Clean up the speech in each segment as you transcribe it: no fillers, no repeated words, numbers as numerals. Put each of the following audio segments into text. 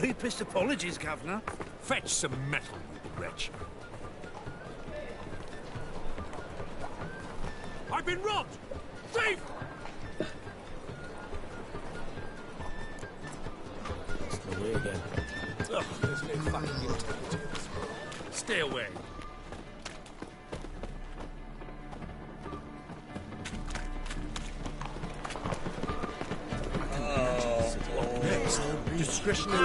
Deepest apologies, Governor. Fetch some metal, you wretch. I've been robbed! Thief! That's the way again. Ugh, there's no fucking intelligence. Stay away. Discretionary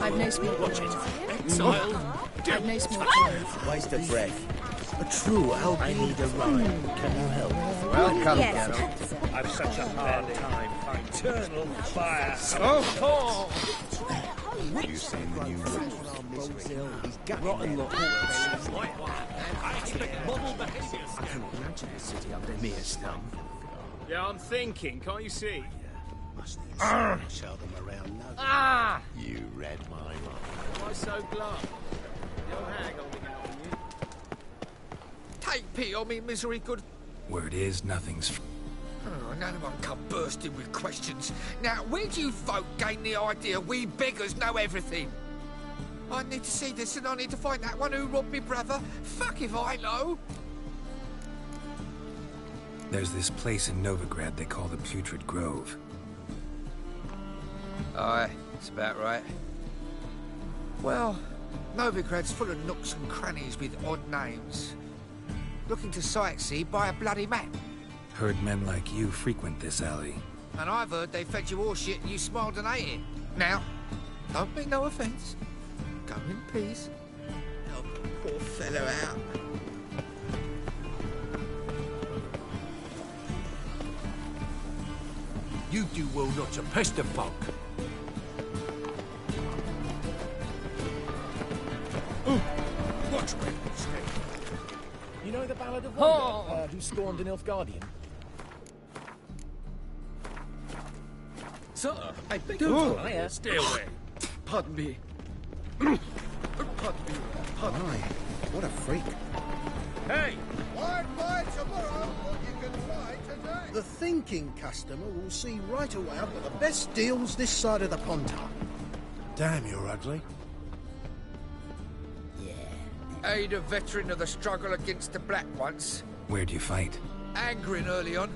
I've no small Watch it. Exile. I've no small plans. Waste of breath. A true Albino. I need a ride. Can you help? Welcome, Yes. Geralt. I've such a hard time finding eternal fire. You seen the new Rotten lot. I expect model behavior. I can imagine the city under mere stone. Yeah, I'm thinking. Can't you see? Show them around now. Ah! You read my mind. Why so glum? The old hag holding out on you. Take pity on me, misery, good. Word is, nothing's... Oh, none of them come bursting with questions. Now, where do you folk gain the idea we beggars know everything? I need to see this and I need to find that one who robbed me brother. Fuck if I know. There's this place in Novigrad they call the Putrid Grove. Aye, it's about right. Well, Novigrad's full of nooks and crannies with odd names. Looking to sightsee, buy a bloody map. Heard men like you frequent this alley. And I've heard they fed you all shit and you smiled and ate it. Now, don't mean no offence. Go in peace. Help the poor fellow out. You do well not to pester folk. Watch where you stay. You know the Ballad of Wonder, who scorned an Nilfgaardian? Sir, I beg your pardon. Stay away. Pardon me. Pardon me. Pardon me. What a freak. Hey! Why buy tomorrow what you can try today? The thinking customer will see right away I've got the best deals this side of the pond. Damn, you're ugly. Aid a veteran of the struggle against the Black once. Where'd you fight? Angering early on.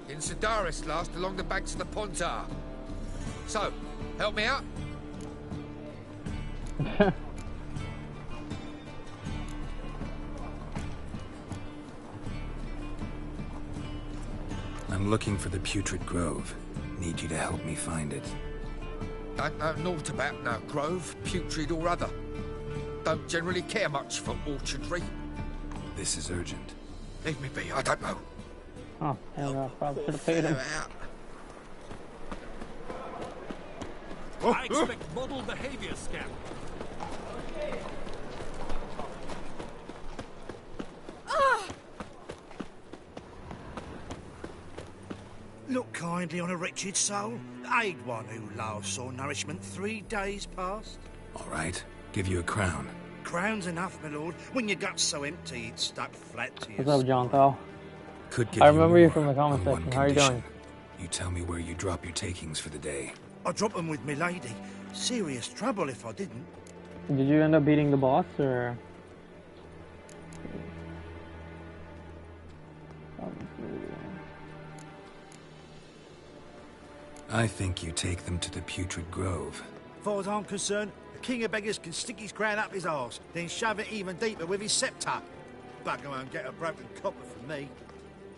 In Sedaris last, along the banks of the Pontar. So, help me out? I'm looking for the Putrid Grove. Need you to help me find it. Don't know naught about no grove, putrid or other. Don't generally care much for orchardry. This is urgent. Leave me be, I don't know. Oh, hell no, probably should have paid him. I expect model behavior, Scamp. Look kindly on a wretched soul. Aid one who last saw nourishment 3 days past. All right, give you a crown. Crown's enough, my lord. When your gut's so empty, it's stuck flat to your What's up, John Thal? Could give I remember you more from the comment on one section. How are you condition. doing? You tell me where you drop your takings for the day. I drop them with me lady. Serious trouble if I didn't. Did you end up beating the boss, or? I think you take them to the Putrid Grove. As far as I'm concerned, the king of beggars can stick his crown up his arse, then shove it even deeper with his scepter. Bugger won't get a broken copper from me.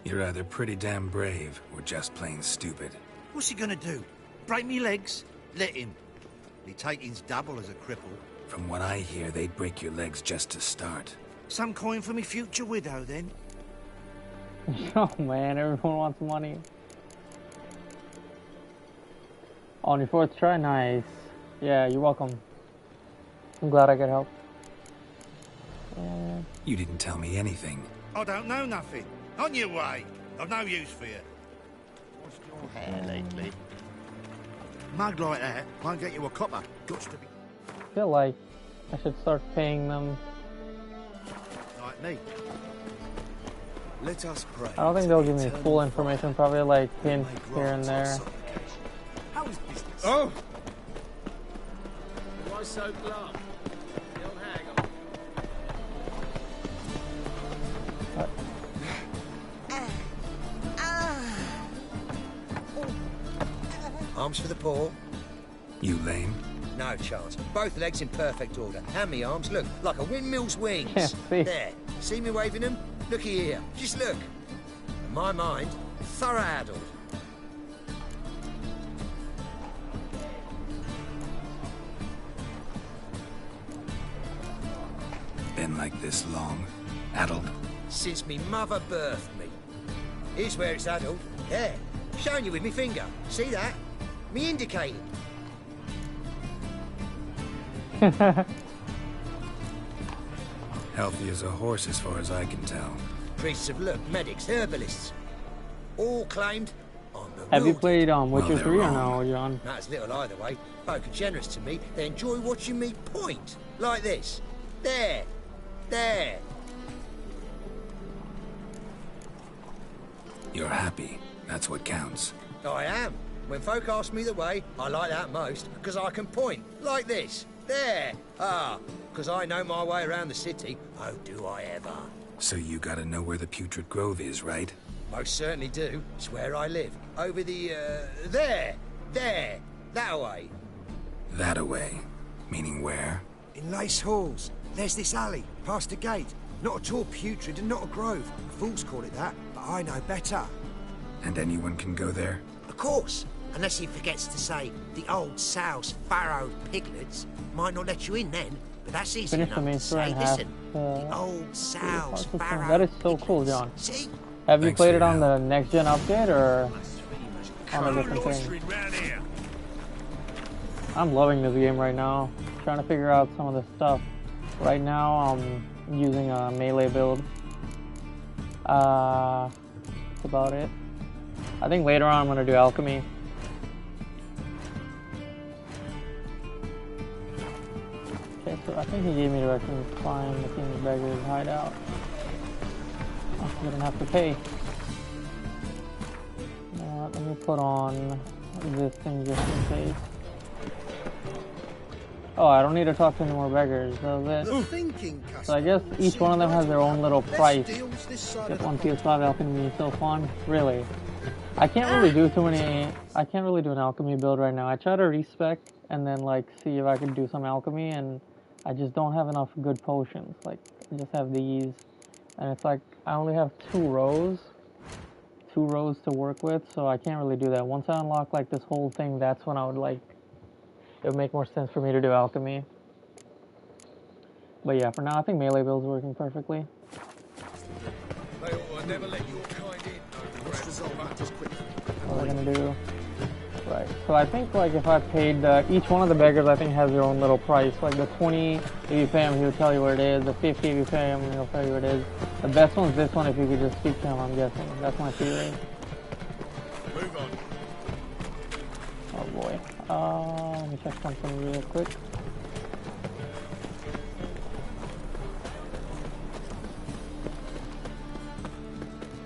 You're either pretty damn brave or just plain stupid. What's he gonna do? Break me legs? Let him. Me taking's double as a cripple. From what I hear, they'd break your legs just to start. Some coin for me future widow, then. Oh man, everyone wants money. On your 4th try, nice. Yeah, you're welcome. I'm glad I could help. You didn't tell me anything. I don't know nothing. On your way. I've no use for you. What's your hair lately? Mug like that won't get you a copper. Gots to be I feel like I should start paying them. like me. Let us pray. I don't think they'll give me full information, probably like hints here and there. How is business? Oh! was so glum. The old hag on me. Arms for the poor. You lame? No chance. Both legs in perfect order. And me arms, look, like a windmill's wings. Can't see. There. See me waving them? Looky here. Just look. In my mind, thorough addled. Been like this long? Addled? Since me mother birthed me. Here's where it's addled. There. Showing you with me finger. See that? Me indicating. Healthy as a horse as far as I can tell. Priests of look, medics, herbalists. All claimed on the Have you road. played Witcher they're 3 or wrong. no, John? Matters little either way. Folk are generous to me. They enjoy watching me point. Like this. There. There. You're happy. That's what counts. I am. When folk ask me the way, I like that most, because I can point. Like this. There. Ah. Because I know my way around the city. Oh, do I ever. So you gotta know where the Putrid Grove is, right? Most certainly do. It's where I live. Over the, there. There. That way. That-a-way. Meaning where? In Lace Halls. There's this alley, past the gate. Not at all putrid and not a grove. Fools call it that, but I know better. And anyone can go there? Of course. Unless he forgets to say, the old sow's farrowed piglets might not let you in then. But that's easy Finish the enough main to story say. and have Listen, the old sow's farrowed That is so cool, piglets. John. See? Have you Thanks played for it on your the next gen update or on a different thing? I'm loving this game right now. Trying to figure out some of the stuff. Right now I'm using a melee build. That's about it. I think later on I'm gonna do alchemy. Okay, so I think he gave me directions to find the King's Beggar's hideout. Oh, you don't have to pay. Let me put on this thing just in case. Oh, I don't need to talk to any more beggars, does it? So I guess each one of them has their own little price. Get one PS5 alchemy is so fun. Really. I can't really do too many. I can't really do an alchemy build right now. I try to respec and then like see if I can do some alchemy, and I just don't have enough good potions. Like I just have these, and it's like I only have two rows to work with, so I can't really do that. Once I unlock like this whole thing, that's when I would like. It would make more sense for me to do alchemy. But yeah, for now I think melee build's working perfectly. They ought to never let your kind in. Let's resolve that just quickly. What we're gonna do? Right. So I think like if I paid each one of the beggars, I think has their own little price. Like the 20, if you pay him, he'll tell you where it is. The 50, if you pay him, he'll tell you where it is. The best one's this one. If you could just speak to him, I'm guessing. That's my feeling. Move on. Oh boy. Let me check something real quick.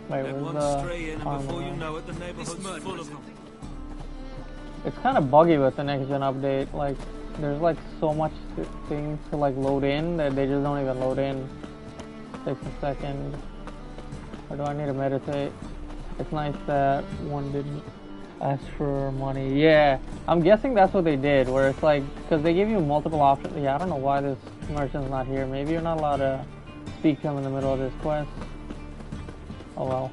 Wait, where's the armor? The neighborhood's full of them. It's kind of buggy with the next gen update. Like, there's like so much things to like load in that they just don't even load in. Takes a second. Or do I need to meditate? It's nice that one didn't ask for money. Yeah, I'm guessing that's what they did. Where it's like, because they give you multiple options. Yeah, I don't know why this merchant's not here. Maybe you're not allowed to speak to him in the middle of this quest. Oh well.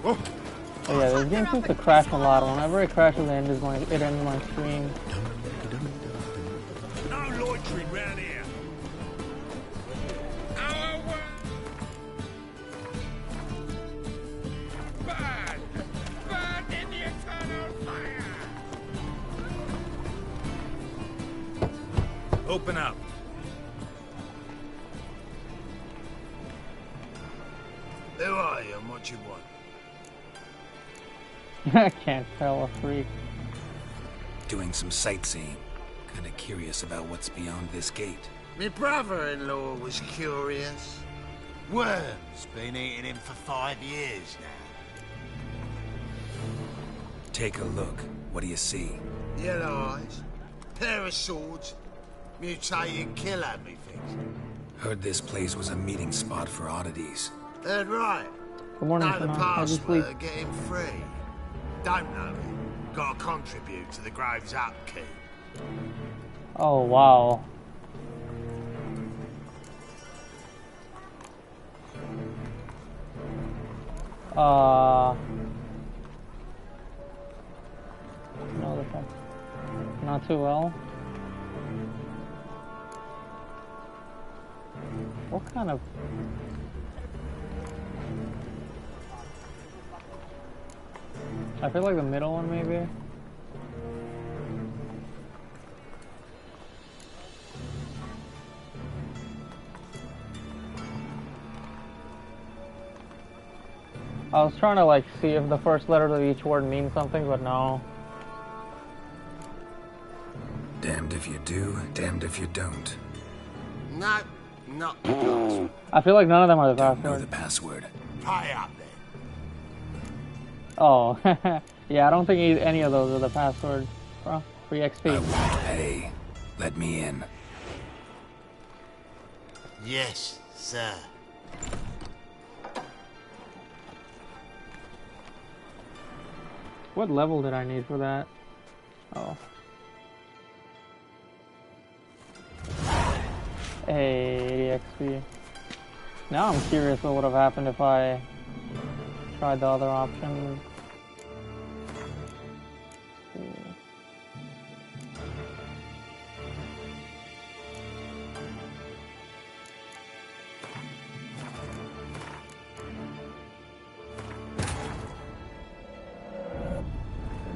Oh yeah, this game seems to crash a lot. Whenever it crashes, it ends my stream. No loitering round here. Burn! Burn in the eternal fire! Open up. Who are you and what you want? I can't tell a freak. Doing some sightseeing. Kinda curious about what's beyond this gate. My brother-in-law was curious. Worm's been eating him for 5 years now. Take a look. What do you see? Yellow eyes, pair of swords, mutated killer, methinks. Heard this place was a meeting spot for oddities. Heard right. Good morning, Know the Simon. How'd you sleep? password, get him free. Don't know it. Gotta contribute to the Grove's upkeep. Oh, wow. No, not too well. What kind of... I feel like the middle one, maybe. I was trying to like see if the first letter of each word means something, but no. Damned if you do, damned if you don't. No, not the password. I feel like none of them are the Don't know password. the password. Pay up then. Oh, yeah, I don't think any of those are the password. Bro, free XP. I won't pay. Let me in. Yes, sir. What level did I need for that? Oh. Hey, 80 XP. Now I'm curious what would have happened if I tried the other option.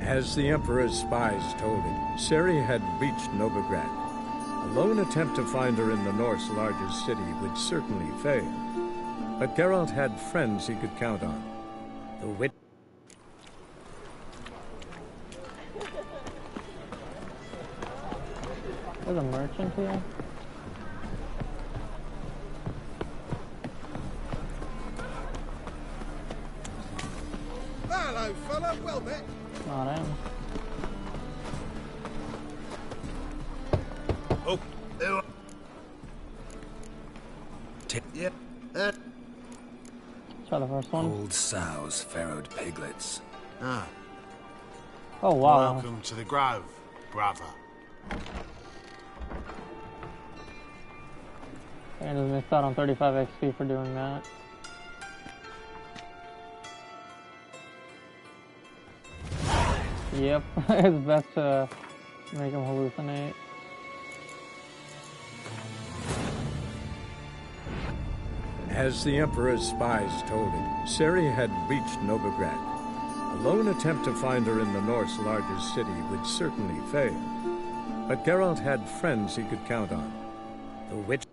As the Emperor's spies told him, Ciri had reached Novigrad. A lone attempt to find her in the North's largest city would certainly fail. But Geralt had friends he could count on. The wit... There's a merchant here. Hello, fella. Well met. Not him. Oh, Yeah. Try the first one. Old sows, farrowed piglets. Ah, Oh wow. welcome to the Grove, brother. I just missed out on 35 XP for doing that. Yep, it's best to make him hallucinate. As the Emperor's spies told him, Ciri had reached Novigrad. A lone attempt to find her in the North's largest city would certainly fail. But Geralt had friends he could count on. The witch...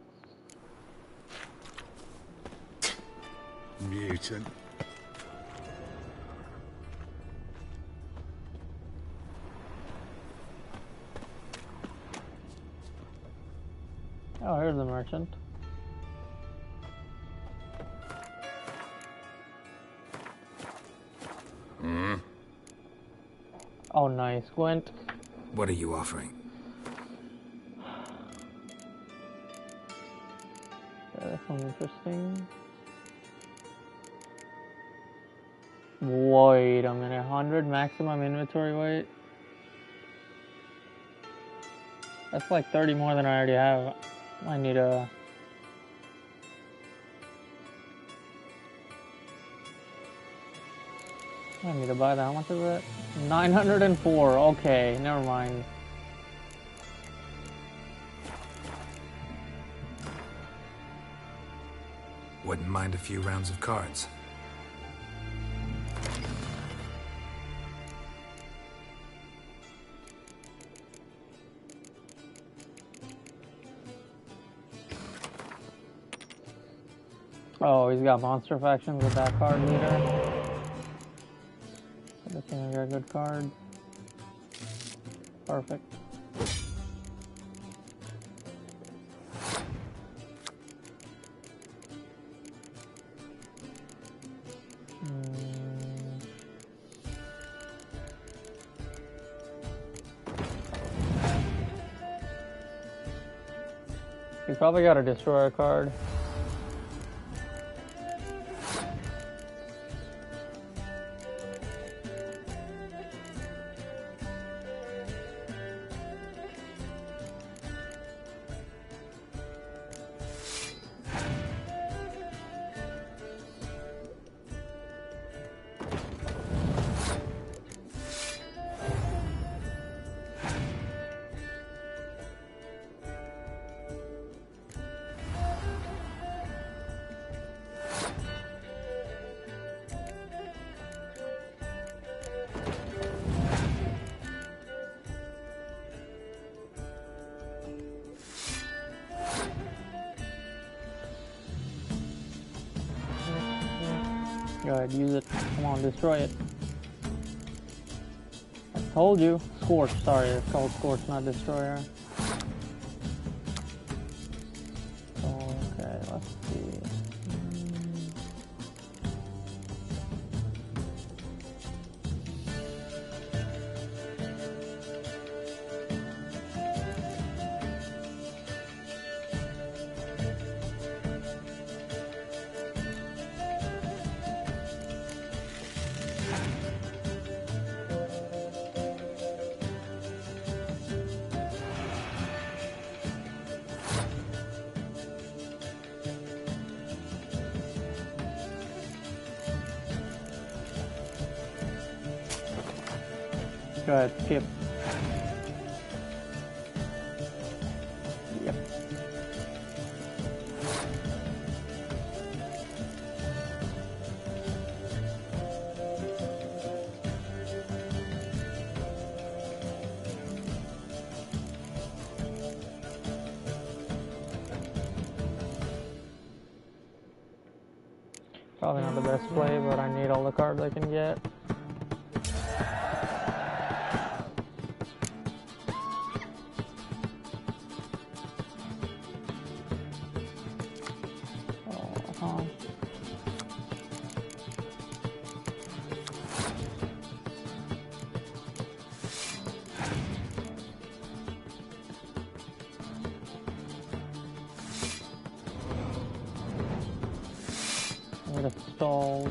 Mutant. Oh, here's the merchant. Oh, nice. Gwent. What are you offering? That sounds interesting. Wait a minute. 100 maximum inventory weight? That's like 30 more than I already have. I need a... I need to buy that. How much is it? 904. Okay, never mind. Wouldn't mind a few rounds of cards. Oh, he's got monster factions with that card leader. I think I got a good card. Perfect. You probably got a destroyer card. Go ahead, use it. Come on, destroy it. I told you. Scorch, sorry, it's called Scorch, not Destroyer. Okay, let's see. Go ahead, skip. Yep. Probably not the best play, but I need all the cards I can get. I'm gonna stall.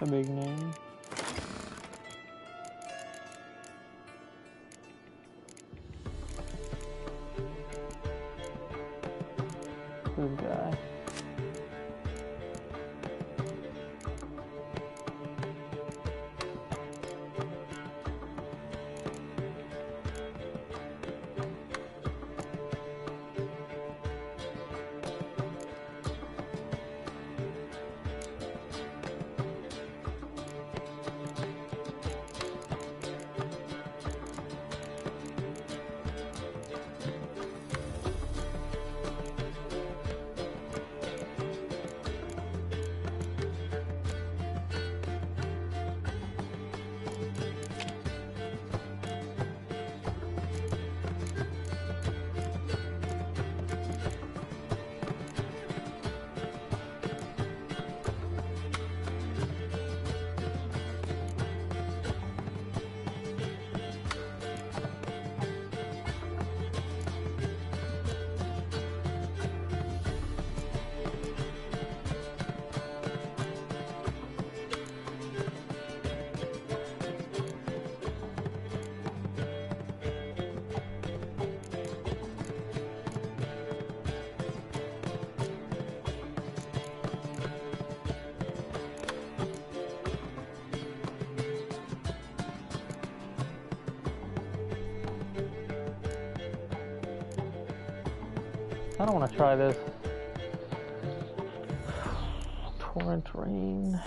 A big name. Good guy. I don't want to try this. Torrent Rain.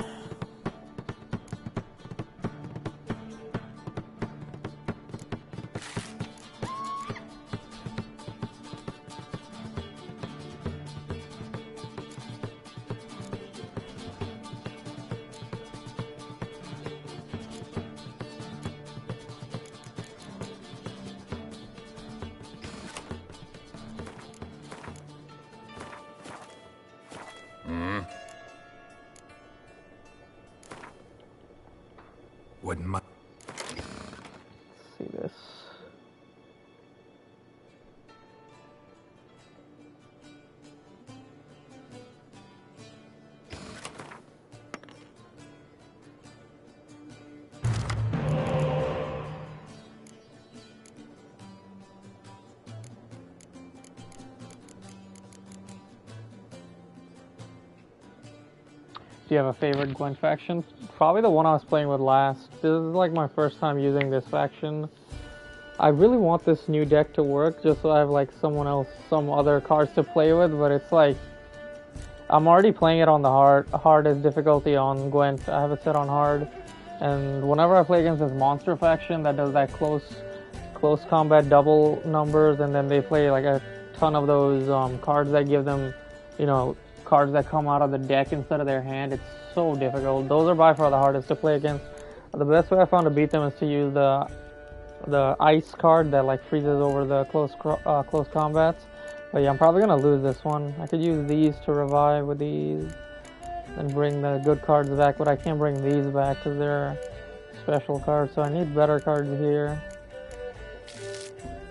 Wouldn't mind. See this. Do you have a favorite Gwent faction? Probably the one I was playing with last. This is like my first time using this faction. I really want this new deck to work just so I have like some other cards to play with, but it's like I'm already playing it on the hardest difficulty on Gwent. I have it set on hard, and whenever I play against this monster faction that does that close combat double numbers, and then they play like a ton of those cards that give them, you know, cards that come out of the deck instead of their hand, it's so difficult. Those are by far the hardest to play against. The best way I found to beat them is to use the ice card that like freezes over the close combats. But yeah, I'm probably gonna lose this one. I could use these to revive with these and bring the good cards back, but I can't bring these back because they're special cards, so I need better cards here.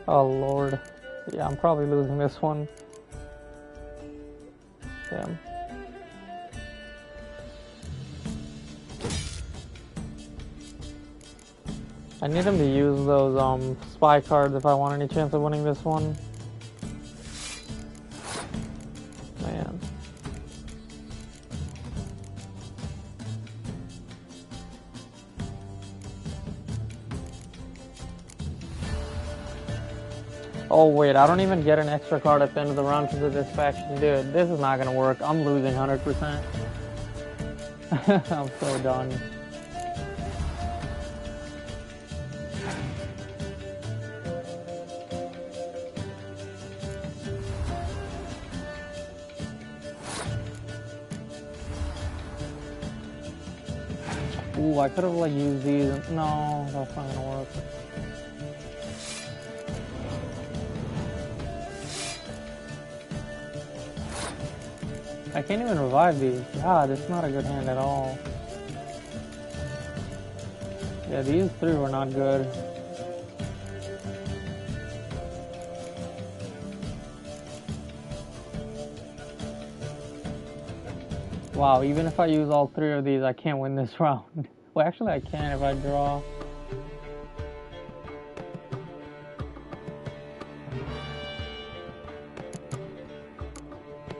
Oh lord. Yeah, I'm probably losing this one. Damn. I need him to use those spy cards if I want any chance of winning this one. Man. Oh wait, I don't even get an extra card at the end of the round because of this faction. Dude, this is not gonna work. I'm losing 100%. I'm so done. Ooh, I could have like used these. No, that's not gonna work. I can't even revive these. God, it's not a good hand at all. Yeah, these three were not good. Wow, even if I use all three of these, I can't win this round. Well, actually I can if I draw.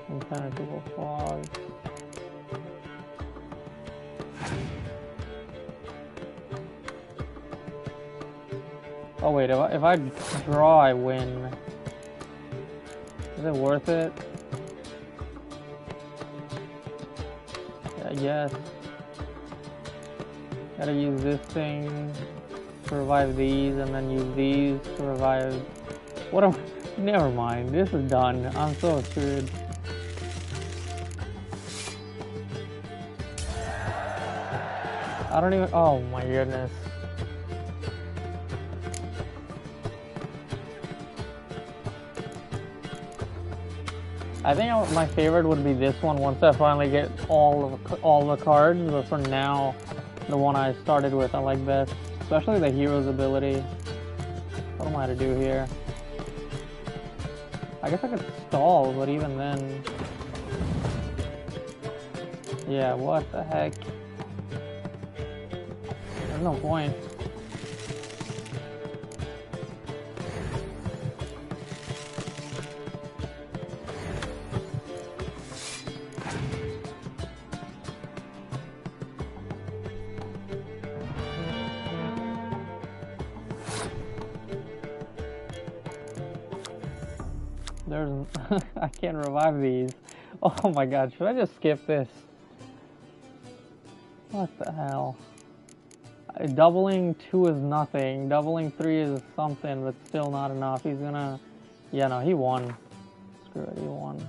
Impenetrable fog. Oh wait, if I draw, I win. Is it worth it? Yeah, I guess. Gotta use this thing to revive these, and then use these to revive... What am... Never mind, this is done. I'm so screwed. I don't even... Oh my goodness. I think my favorite would be this one once I finally get all the cards, but for now, the one I started with I like best. Especially the hero's ability. What am I to do here? I guess I could stall, but even then... Yeah, what the heck? There's no point. There's... I can't revive these. Oh my god, should I just skip this? What the hell? Doubling 2 is nothing. Doubling 3 is something, but still not enough. He's gonna... Yeah, no, he won. Screw it, he won.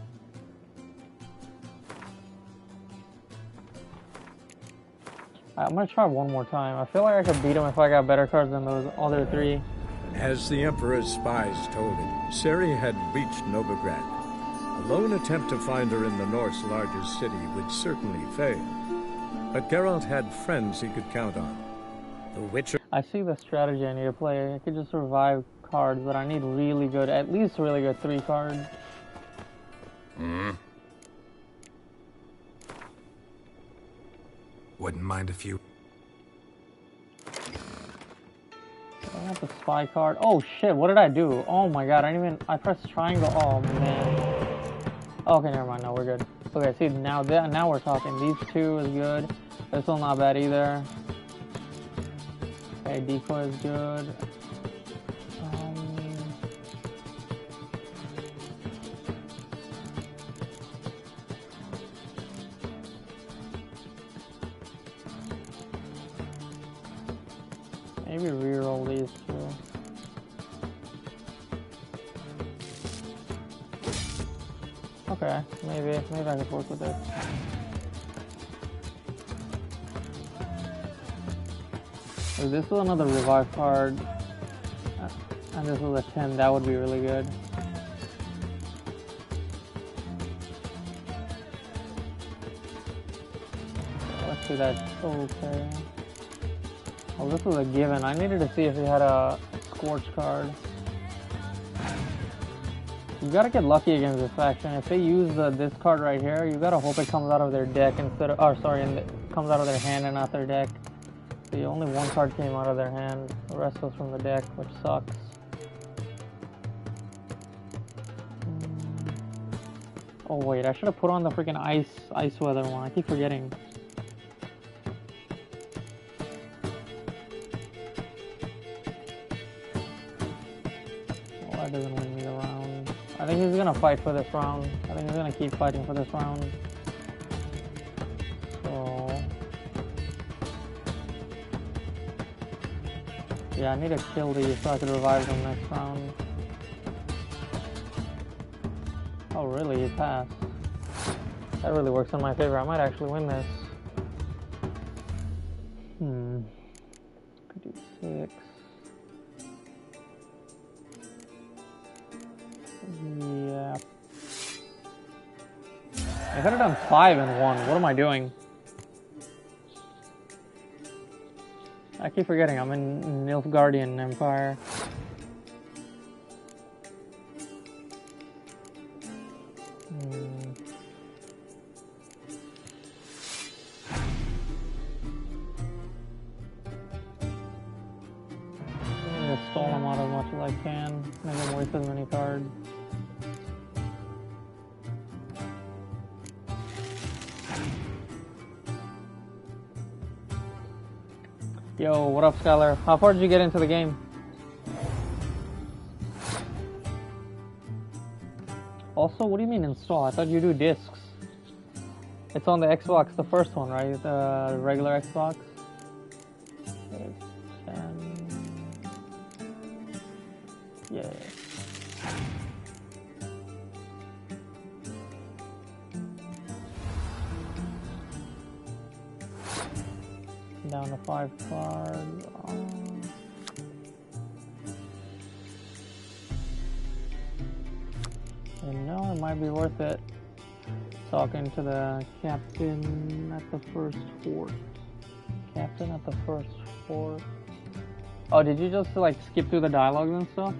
I'm gonna try one more time. I feel like I could beat him if I got better cards than those other 3. As the Emperor's spies told him, Ciri had reached Novigrad. A lone attempt to find her in the North's largest city would certainly fail. But Geralt had friends he could count on. The Witcher... I see the strategy I need to play. I could just revive cards, but I need really good, at least really good 3 cards. Wouldn't mind a few. I have the spy card. Oh shit, what did I do? Oh my god, I pressed triangle. Oh man. Okay, never mind, no, we're good. Okay, see, now we're talking. These 2 is good. This one not bad either. Okay, decoy is good. Maybe reroll these 2. Okay, maybe I could work with it. If this was another revive card, and this was a 10, that would be really good. Let's see that. Okay. Well, this was a given. I needed to see if he had a Scorch card. You gotta get lucky against this faction. If they use this card right here, you gotta hope it comes out of their deck instead of... Oh, sorry, comes out of their hand and not their deck. See, only 1 card came out of their hand. The rest was from the deck, which sucks. Oh wait, I should have put on the freaking ice weather one. I keep forgetting. That doesn't win me the round. I think he's gonna fight for this round. I think he's gonna keep fighting for this round. So... yeah, I need to kill these so I can revive them next round. Oh really? He passed. That really works in my favor. I might actually win this. Could do 6. Yeah. I could have done 5 and 1. What am I doing? I keep forgetting I'm in Nilfgaardian Empire. I'm gonna stall him out as much as I can. Make him waste as many cards. Yo, what up, Skylar? How far did you get into the game? Also, what do you mean install? I thought you do discs. It's on the Xbox, the first one, right? The regular Xbox. Yeah. Down to 5 cards. You know, it might be worth it. Talking to the captain at the first fort. Captain at the first fort. Oh, did you just like skip through the dialogues and stuff?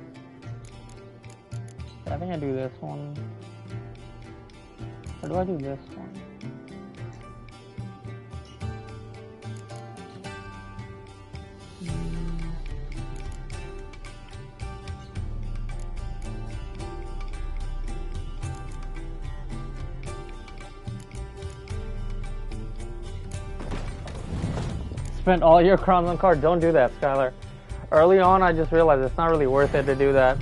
I think I do this one. Or do I do this one? Spent all your crowns on card. Don't do that, Skylar. Early on, I just realized it's not really worth it to do that.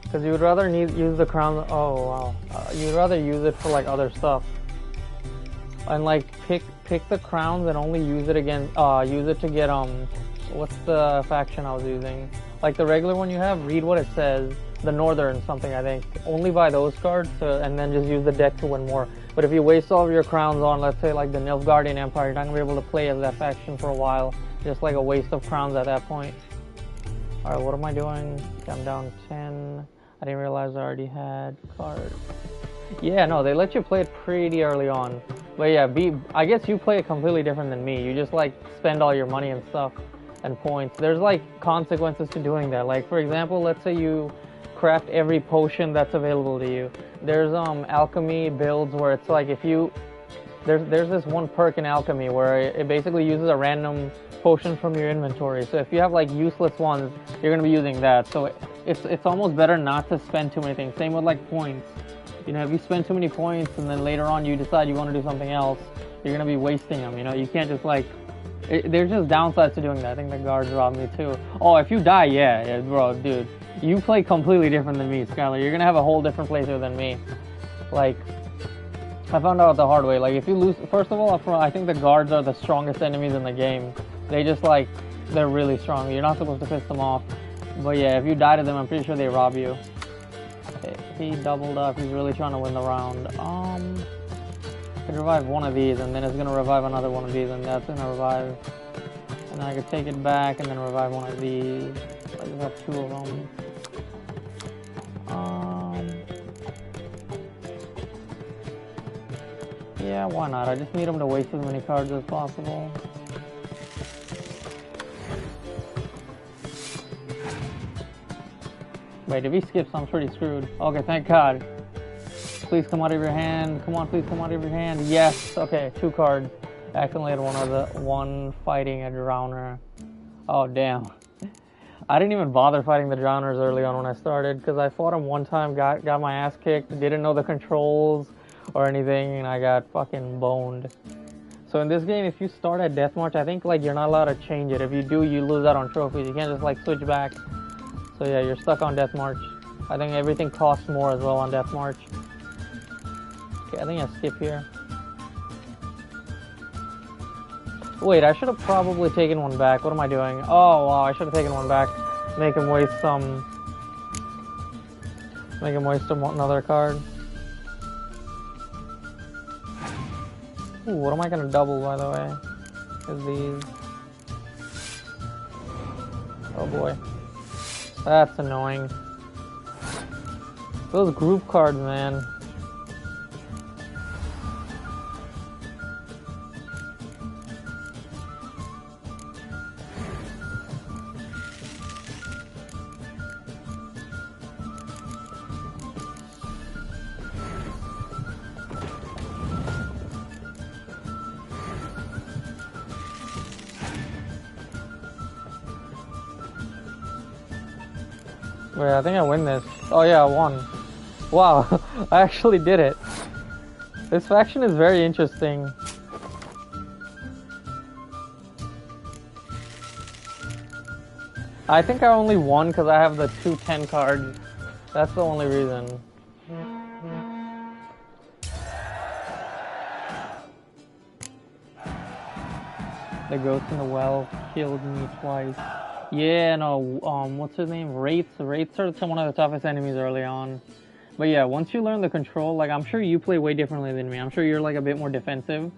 Because you would rather use the crown. Oh wow, you'd rather use it for like other stuff. And like pick the crowns and only use it again. Use it to get what's the faction I was using? Like the regular one you have. Read what it says. The Northern something I think. Only buy those cards and then just use the deck to win more. But if you waste all of your crowns on, let's say like the Nilfgaardian Empire, you're not gonna be able to play as that faction for a while. Just like a waste of crowns at that point. All right, what am I doing? Okay, I'm down 10. I didn't realize I already had cards. Yeah, no, they let you play it pretty early on. But yeah, I guess you play it completely different than me. You just like spend all your money and stuff and points. There's like consequences to doing that. Like for example, let's say you craft every potion that's available to you. There's alchemy builds where it's like if you there's this one perk in alchemy where it basically uses a random potion from your inventory. So if you have like useless ones, you're gonna be using that. So it's almost better not to spend too many things. Same with like points. You know, if you spend too many points and then later on you decide you want to do something else, you're gonna be wasting them. You know, you can't just like. There's just downsides to doing that. I think the guards robbed me too. Oh, if you die, yeah, bro, dude, you play completely different than me, Skylar. You're gonna have a whole different playthrough than me. Like, I found out the hard way. Like, if you lose, first of all, I think the guards are the strongest enemies in the game. They just like, they're really strong. You're not supposed to piss them off. But yeah, if you die to them, I'm pretty sure they rob you. Okay, he doubled up. He's really trying to win the round. I could revive one of these, and then it's gonna revive another one of these, and that's gonna revive. And then I could take it back, and then revive one of these. I just have 2 of them. Yeah, why not? I just need him to waste as many cards as possible. Wait, if he skips, I'm pretty screwed. Okay, thank God. Please come out of your hand. Come on, please come out of your hand. Yes. Okay, 2 cards. Accidentally had one fighting a drowner. Oh damn. I didn't even bother fighting the drowners early on when I started because I fought them one time, got my ass kicked, didn't know the controls or anything, and I got fucking boned. So in this game, if you start at Death March, I think like you're not allowed to change it. If you do, you lose out on trophies. You can't just like switch back. So yeah, you're stuck on Death March. I think everything costs more as well on Death March. Okay, I think I skip here. Wait, I should have probably taken one back. What am I doing? Oh wow, I should have taken one back. Make him waste another card. Ooh, what am I gonna double, by the way? Is these? Oh boy, that's annoying. Those group cards, man. Wait, I think I win this. Oh yeah, I won. Wow, I actually did it. This faction is very interesting. I think I only won because I have the 2 10 cards. That's the only reason. The ghost in the well killed me twice. Yeah, no, what's his name? Wraiths are one of the toughest enemies early on. But yeah, once you learn the control, like, I'm sure you play way differently than me. I'm sure you're, like, a bit more defensive.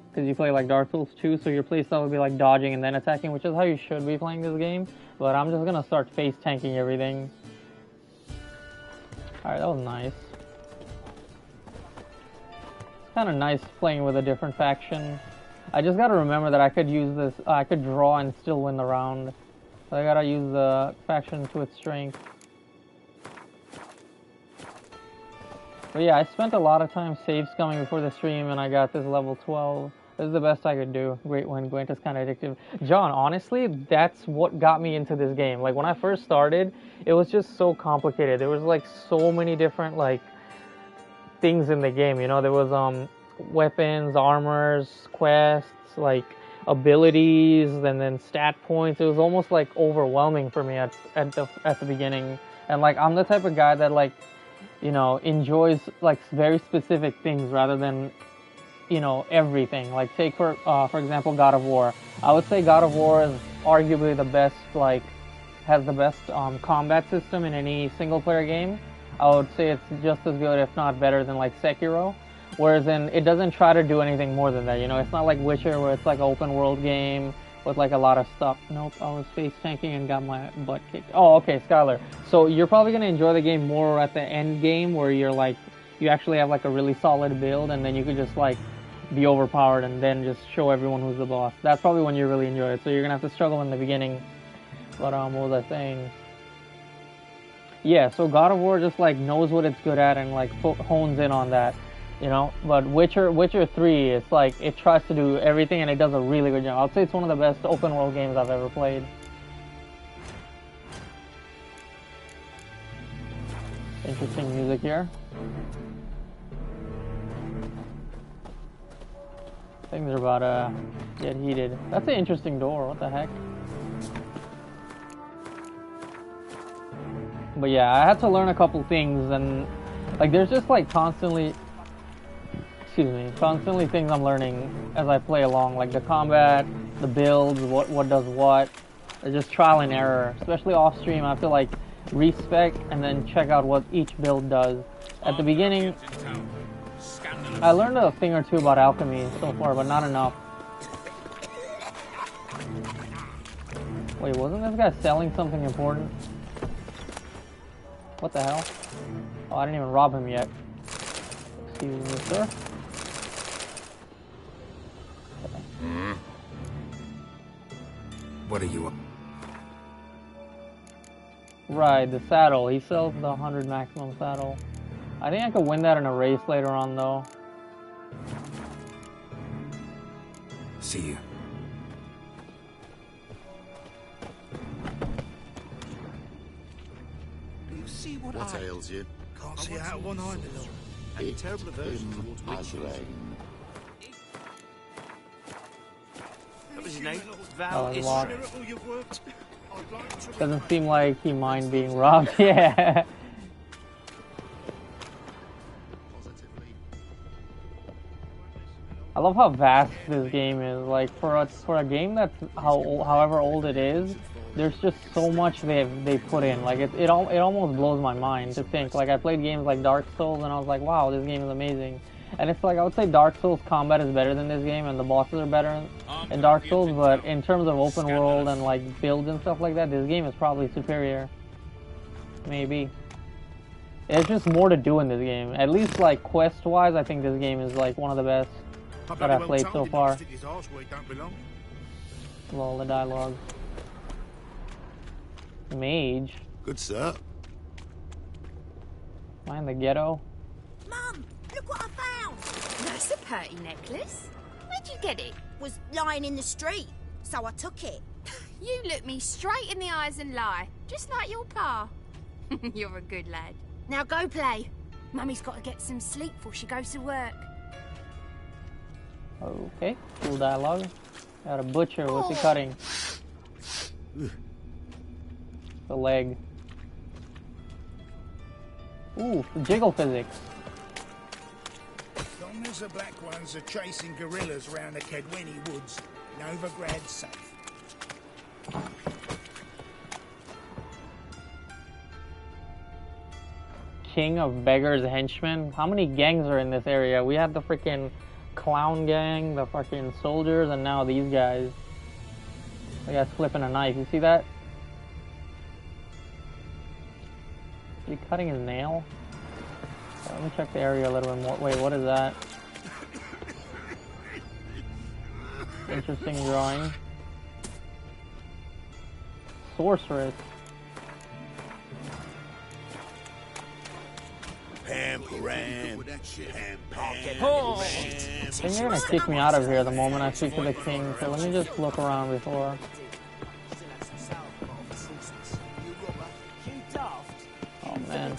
Because you play, like, Dark Souls 2, so your playstyle would be, like, dodging and then attacking, which is how you should be playing this game. But I'm just gonna start face tanking everything. Alright, that was nice. It's kind of nice playing with a different faction. I just gotta remember that I could use this, I could draw and still win the round. So I gotta use the faction to its strength. But yeah, I spent a lot of time save scumming before the stream and I got this level 12. This is the best I could do. Great win, Gwent is kinda addictive. John, honestly, that's what got me into this game. Like when I first started, it was just so complicated. There was like so many different like things in the game, you know, there was weapons, armors, quests, like abilities, and then stat points. It was almost like overwhelming for me at the beginning. And like I'm the type of guy that like, you know, enjoys like very specific things rather than, you know, everything. Like take for example God of War. I would say God of War is arguably the best, like has the best combat system in any single player game. I would say it's just as good, if not better, than like Sekiro. Whereas it doesn't try to do anything more than that. You know, it's not like Witcher where it's like an open world game with like a lot of stuff. Nope, I was face tanking and got my butt kicked. Oh, okay, Skylar. So you're probably gonna enjoy the game more at the end game where you're like, you actually have like a really solid build, and then you could just like be overpowered and then just show everyone who's the boss. That's probably when you really enjoy it. So you're gonna have to struggle in the beginning. But what was I saying? Yeah, so God of War just like knows what it's good at and like hones in on that, you know. But Witcher 3, it's like it tries to do everything and it does a really good job. I'd say it's one of the best open world games I've ever played. Interesting music here. Things are about to get heated. That's an interesting door. What the heck? But yeah, I had to learn a couple things, and like there's just like constantly things I'm learning as I play along, like the combat, the builds, what does what. It's just trial and error. Especially off stream, I have to like respec and then check out what each build does. At the beginning, I learned a thing or two about alchemy so far, but not enough. Wait, wasn't this guy selling something important? What the hell? Oh, I didn't even rob him yet. Excuse me, sir. What are you up? Right, the saddle. He sells the 100 maximum saddle. I think I could win that in a race later on, though. See you. See what ails you? Can't see out of one eye, little. And a terrible aversion towards witches. What was his name? Val is miracle you've worked. Doesn't seem like he mind being robbed. Yeah. I love how vast this game is. Like for a game that's however old it is, there's just so much they put in. Like it almost blows my mind to think. Like I played games like Dark Souls and I was like, wow, this game is amazing. And it's like I would say Dark Souls combat is better than this game and the bosses are better in Dark Souls, but in terms of open world and like builds and stuff like that, this game is probably superior. Maybe. There's just more to do in this game. At least like quest wise, I think this game is like one of the best that I've played so far. Lol, the dialogue. Mage. Good sir. Am I in the ghetto? Mum, look what I found. That's a pretty necklace. Where'd you get it? Was lying in the street, so I took it. You look me straight in the eyes and lie, just like your pa. You're a good lad. Now go play. Mummy's got to get some sleep before she goes to work. Okay, cool dialogue. Got a butcher. What's he cutting? The leg. Ooh, jiggle physics. As long as the black ones are chasing gorillas around the Kedweni woods, Novigrad's safe. King of Beggars Henchmen. How many gangs are in this area? We have the freaking clown gang, the fucking soldiers, and now these guys. The guy's flipping a knife. You see that? Is he cutting his nail? Okay, let me check the area a little bit more. Wait, what is that? Interesting drawing. Sorceress. Then you're gonna kick me out of here the moment I speak to the king, so let me just look around before. Oh man.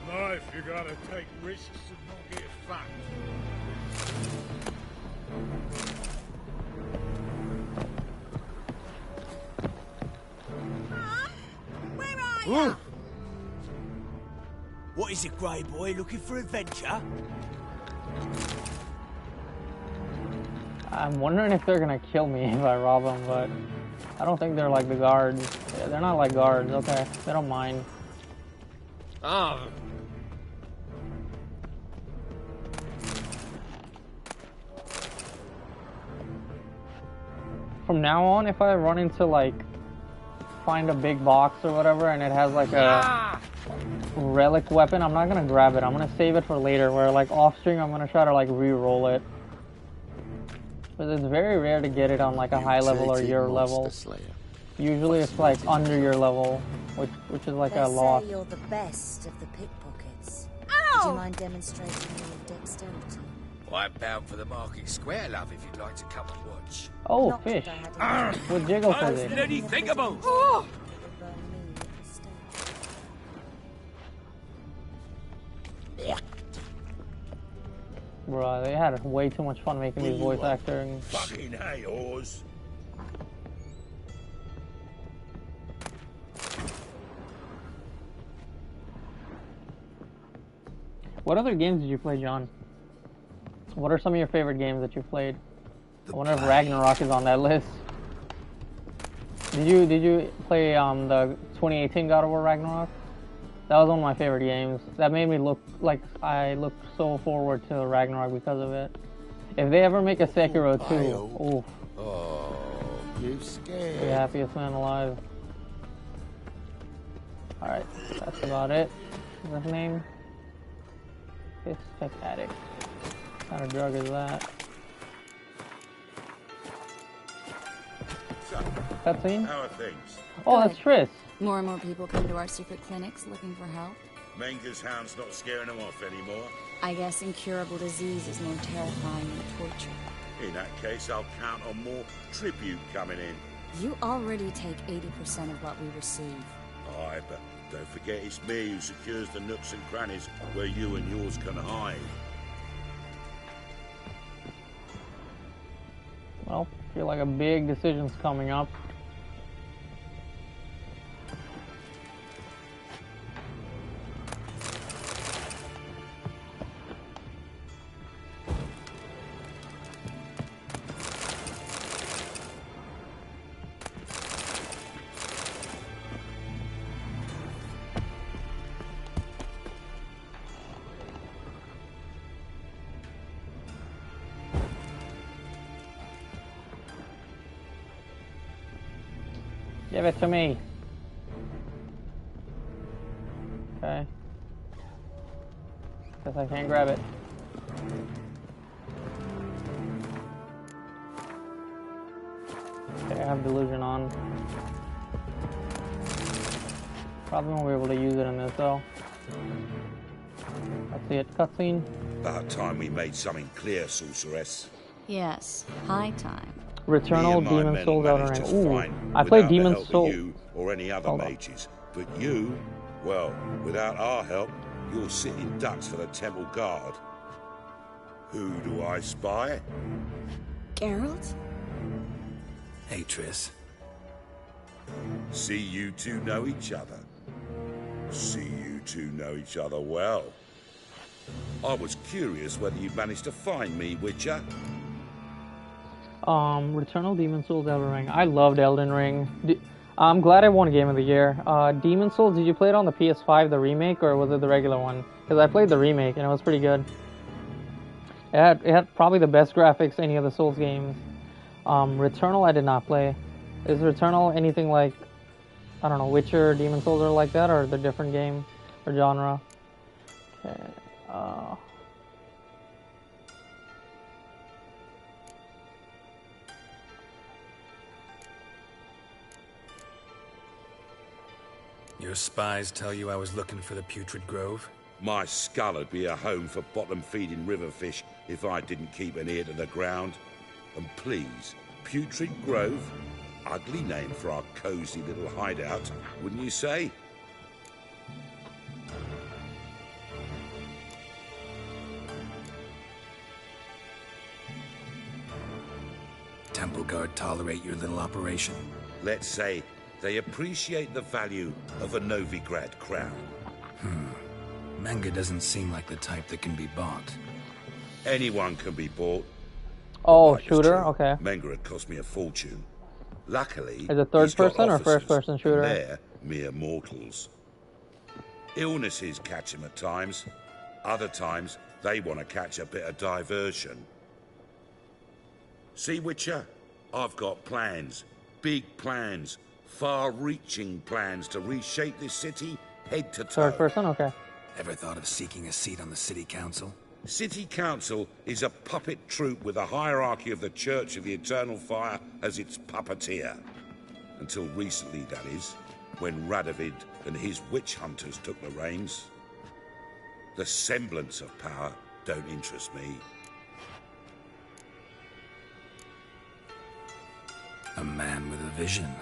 Life, you gotta take risks and not get fucked. Where are you? What is it, Grey Boy? Looking for adventure? I'm wondering if they're gonna kill me if I rob them, but I don't think they're like the guards. Yeah, they're not like guards. Okay, they don't mind. Oh. From now on, if I run into like find a big box or whatever and it has like a relic weapon, I'm not gonna grab it. I'm gonna save it for later, where like off stream I'm gonna try to like re-roll it. Because it's very rare to get it on like a high level or your level. Usually it's like under your level, which is like a loss. They say you're the best of the pickpockets. Ow! Do you mind demonstrating your dexterity? I'm bound for the market square, love, if you'd like to come and watch. Oh, fish. With jiggle physics. Anythingable. Oh. Bruh, they had way too much fun making these voice acting. Fucking hey, Oz. What other games did you play, John? What are some of your favorite games that you've played? I wonder if Ragnarok is on that list. Did you play the 2018 God of War Ragnarok? That was one of my favorite games. That made me look like I looked so forward to Ragnarok because of it. If they ever make a Sekiro 2, oof. Oh, you scared. The happiest man alive. Alright, that's about it. What's his name? Fifth Tech Addict. What kind of drug is that? So, Cutscene? how are things? Oh, that's Triss. More and more people come to our secret clinics looking for help. Menger's hound's not scaring them off anymore. I guess incurable disease is more terrifying than torture. In that case, I'll count on more tribute coming in. You already take 80% of what we receive. Aye, but don't forget it's me who secures the nooks and crannies where you and yours can hide. Well, I feel like a big decision's coming up. Give it to me. Okay. Guess I can't grab it. Okay, I have delusion on. Probably won't be able to use it in this though. Let's see it. Cutscene. About time we made something clear, sorceress. Yes, high time. Returnal Demon Souls Elden Ring. Ooh, I played Demon Souls. You or any other mages, but you, well, without our help, you're sitting ducks for the temple guard. Who do I spy? Geralt? Hey, Triss. See you two know each other. See you two know each other well. I was curious whether you'd managed to find me, Witcher. Returnal Demon Souls Elden Ring. I loved Elden Ring. I'm glad I won Game of the Year. Demon Souls, did you play it on the PS5, the remake, or was it the regular one? Because I played the remake and it was pretty good. It had probably the best graphics any of the Souls games. Returnal I did not play. Is Returnal anything like, I don't know, Witcher or Demon Souls or like that, or the different game or genre? Okay. Your spies tell you I was looking for the Putrid Grove? My skull would be a home for bottom-feeding river fish if I didn't keep an ear to the ground. And please, Putrid Grove? Ugly name for our cozy little hideout, wouldn't you say? tolerate your little operation? Let's say they appreciate the value of a Novigrad crown. Manga doesn't seem like the type that can be bought. Anyone can be bought. Oh, Like shooter? Okay. Manga had cost me a fortune. Luckily, Is it third he's got person or officers, first person shooter? and they're mere mortals. Illnesses catch him at times. Other times, they want to catch a bit of diversion. See, Witcher? I've got plans. Big plans. Far-reaching plans to reshape this city head to toe. Third person? Okay. Ever thought of seeking a seat on the city council? City Council is a puppet troupe with a hierarchy of the Church of the Eternal Fire as its puppeteer. Until recently, that is, when Radovid and his witch hunters took the reins. The semblance of power don't interest me. A man with a vision.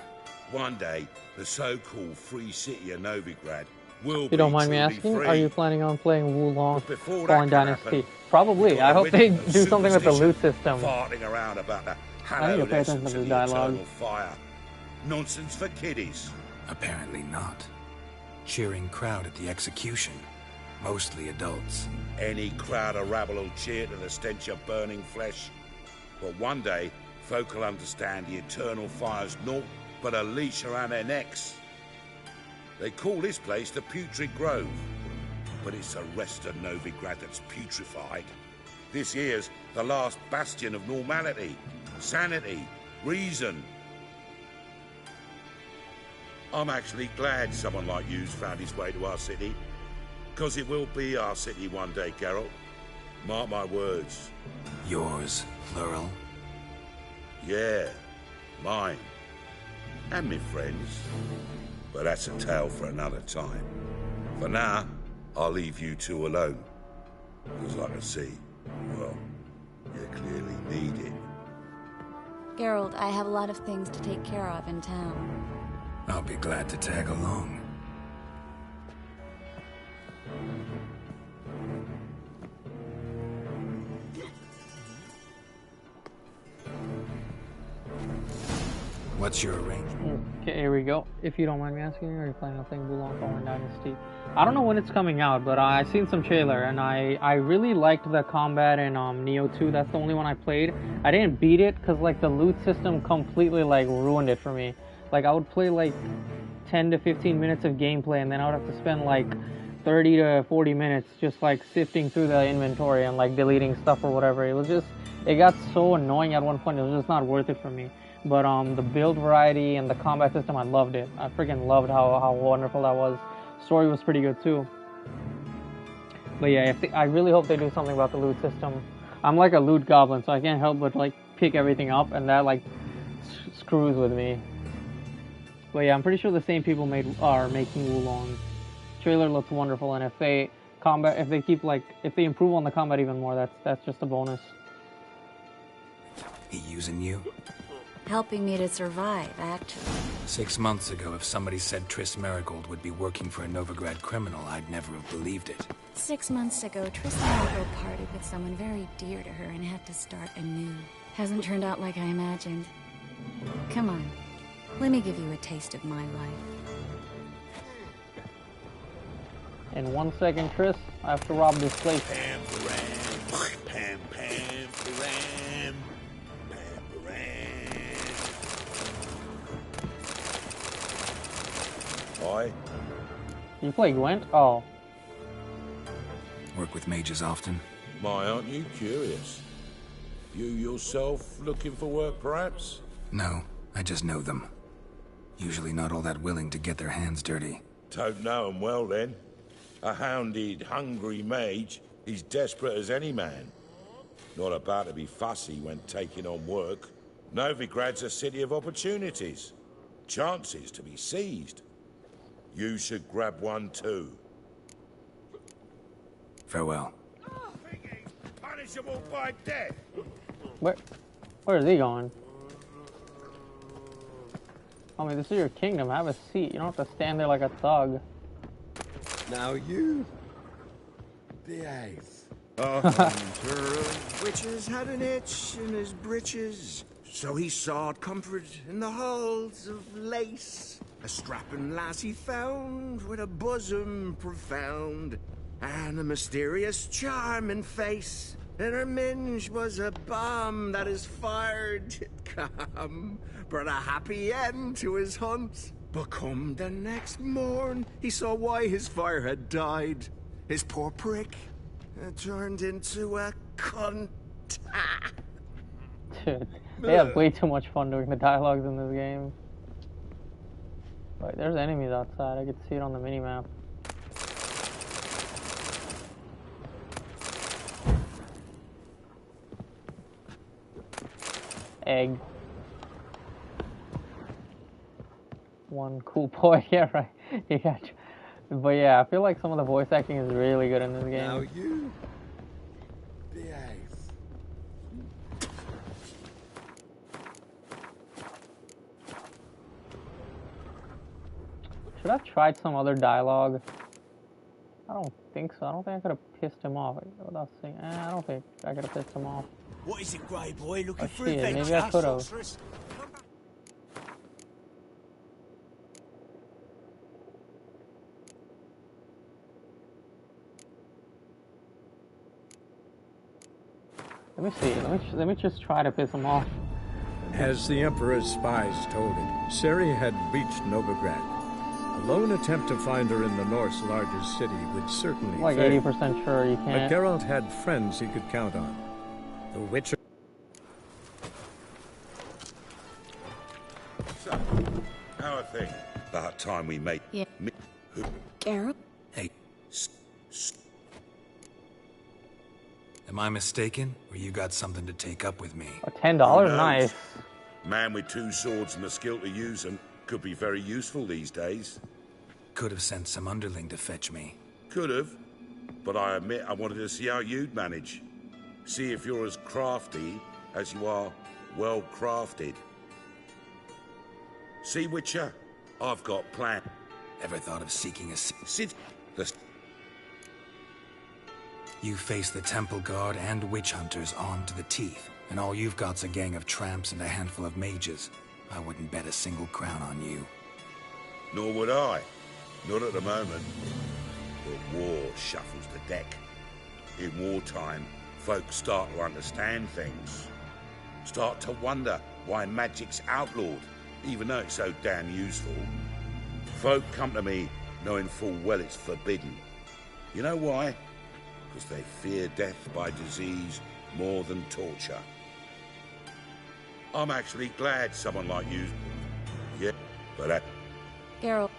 One day, the so-called free city of Novigrad will If you don't mind me truly asking, free. are you planning on playing Wulong before that Fallen can Dynasty? happen, Probably. we've got I a hope they window of do something with the loot superstition system. Farting around about the I need to hallowed pay attention essence to of the the dialogue. eternal fire. Nonsense for kiddies. Apparently not. Cheering crowd at the execution. Mostly adults. Any crowd of rabble will cheer to the stench of burning flesh. But one day, folk will understand the eternal fire's naught but a leash around their necks. They call this place the Putrid Grove, but it's the rest of Novigrad that's putrefied. This here's the last bastion of normality, sanity, reason. I'm actually glad someone like you's found his way to our city, because it will be our city one day, Geralt. Mark my words. Yours, plural. Yeah, mine. And me friends. But that's a tale for another time. For now, I'll leave you two alone. Because I can see, well, you clearly need it. Geralt, I have a lot of things to take care of in town. I'll be glad to tag along. What's your arrangement? Okay, here we go. If you don't mind me asking, are you planning on playing Wulong Fallen Dynasty? I don't know when it's coming out, but I've seen some trailer, and I really liked the combat in Neo 2. That's the only one I played. I didn't beat it, because, like, the loot system completely, like, ruined it for me. Like, I would play, like, 10 to 15 minutes of gameplay, and then I would have to spend, like, 30 to 40 minutes just, like, sifting through the inventory and, like, deleting stuff or whatever. It was just, it got so annoying at one point, it was just not worth it for me. But the build variety and the combat system, I loved it. I freaking loved how wonderful that was. Story was pretty good too. But yeah, I really hope they do something about the loot system. I'm like a loot goblin, so I can't help but like pick everything up, and that like screws with me. But yeah, I'm pretty sure the same people are making Wulong. Trailer looks wonderful, and if they improve on the combat even more, that's just a bonus. He using you? Helping me to survive, actually. 6 months ago, if somebody said Triss Merigold would be working for a Novigrad criminal, I'd never have believed it. 6 months ago, Triss Merigold parted with someone very dear to her and had to start anew. Hasn't turned out like I imagined. Come on, let me give you a taste of my life. In 1 second, Triss, I have to rob this place. Pam, pam, pam, pam, pam. Aye. You play Gwent? Oh. Work with mages often? My, aren't you curious? You yourself looking for work, perhaps? No, I just know them. Usually not all that willing to get their hands dirty. Don't know 'em well, then. A hounded, hungry mage is desperate as any man. Not about to be fussy when taking on work. Novigrad's a city of opportunities. Chances to be seized. You should grab one too. Farewell. Punishable by death. Where is he going? I mean, this is your kingdom. Have a seat. You don't have to stand there like a thug. Now you behave. A hunter of witches had an itch in his britches, So he sought comfort in the halls of lace. A strapping lass he found with a bosom profound and a mysterious charming face. And her minge was a bomb that is fired to come, brought a happy end to his hunt. But come the next morn, he saw why his fire had died. His poor prick had turned into a cunt. Dude, they have way too much fun doing the dialogues in this game. Right, there's enemies outside. I could see it on the minimap. Egg. One cool boy. Yeah, right. Yeah. But yeah, I feel like some of the voice acting is really good in this game. Now you behave. Should I have tried some other dialogue? I don't think so. I don't think I could have pissed him off without saying. I don't think I could have pissed him off. What is it, Grey Boy? Looking for shit, adventure? maybe I could have. Let me see. Let me just try to piss him off. As the Emperor's spies told it, Ciri had reached Novigrad. A lone attempt to find her in the North's largest city would certainly Like fail. 80% sure you can't. But Geralt had friends he could count on. The Witcher. So, how are things? About time we made... Yeah. Geralt? Hey. Am I mistaken? Or you got something to take up with me? Oh, $10? Nice. Man with two swords and the skill to use them could be very useful these days. Could have sent some underling to fetch me. Could have. But I admit I wanted to see how you'd manage. See if you're as crafty as you are well-crafted. See, Witcher? I've got plan. Ever thought of seeking a... Sit... You face the Temple Guard and witch hunters armed to the teeth, and all you've got's a gang of tramps and a handful of mages. I wouldn't bet a single crown on you. Nor would I. Not at the moment. But war shuffles the deck. In wartime, folks start to understand things. Start to wonder why magic's outlawed, even though it's so damn useful. Folk come to me knowing full well it's forbidden. You know why? Because they fear death by disease more than torture. I'm actually glad someone like you... Yeah, but that... Geralt.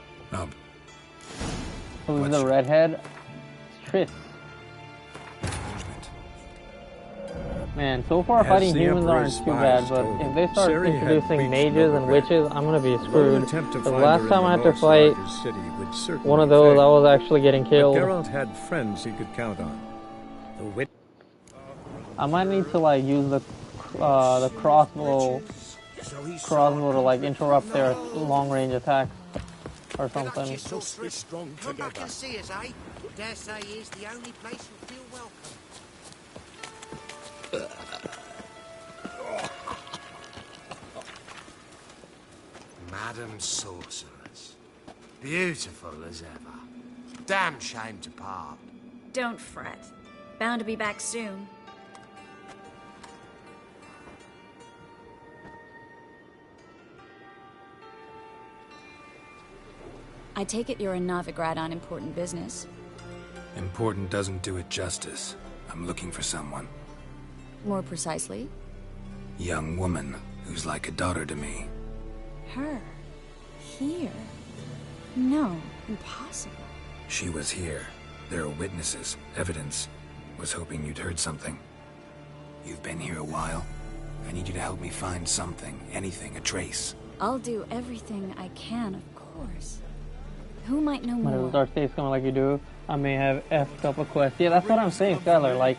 Who's the redhead? It's Triss. Man, so far fighting humans aren't too bad, but if they start introducing mages and witches, I'm gonna be screwed. The last time I had to fight one of those, I was actually getting killed. Geralt had friends he could count on. The witch. I might need to like use the crossbow to like interrupt their long-range attacks or something. Come back and see us, eh? Dare say here's the only place you'll feel welcome. Madam Sorceress. Beautiful as ever. Damn shame to part. Don't fret. Bound to be back soon. I take it you're in Novigrad on important business. Important doesn't do it justice. I'm looking for someone. More precisely? Young woman who's like a daughter to me. Her? Here? No, impossible. She was here. There are witnesses, evidence. Was hoping you'd heard something. You've been here a while. I need you to help me find something, anything, a trace. I'll do everything I can, of course. Who might know When more? it starts coming like you do, I may have effed up a quest. Yeah, that's what I'm saying, Skylar. Like,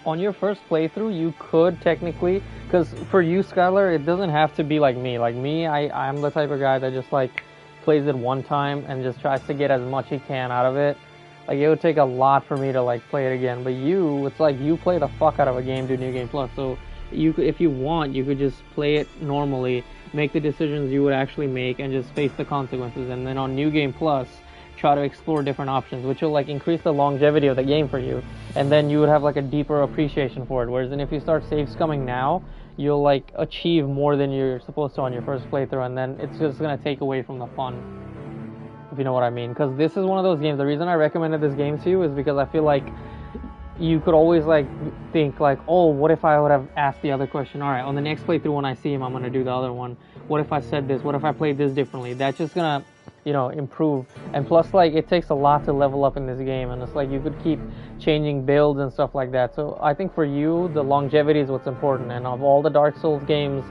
on your first playthrough, you could technically, because for you, Skylar, it doesn't have to be like me. Like me, I'm the type of guy that just like plays it one time and just tries to get as much he can out of it. Like, it would take a lot for me to like play it again. But you, it's like you play the fuck out of a game, do New Game Plus. So if you want, you could just play it normally, make the decisions you would actually make, and just face the consequences. And then on New Game Plus, try to explore different options, which will like increase the longevity of the game for you. And then you would have like a deeper appreciation for it. Whereas then if you start save scumming now, you'll like achieve more than you're supposed to on your first playthrough, and then it's just gonna take away from the fun. If you know what I mean. Because this is one of those games. The reason I recommended this game to you is because I feel like you could always like think like, oh, what if I would have asked the other question? All right, on the next playthrough when I see him, I'm gonna do the other one. What if I said this? What if I played this differently? That's just gonna, you know, improve. And plus, like, it takes a lot to level up in this game, and it's like you could keep changing builds and stuff like that. So I think for you, the longevity is what's important. And of all the Dark Souls games,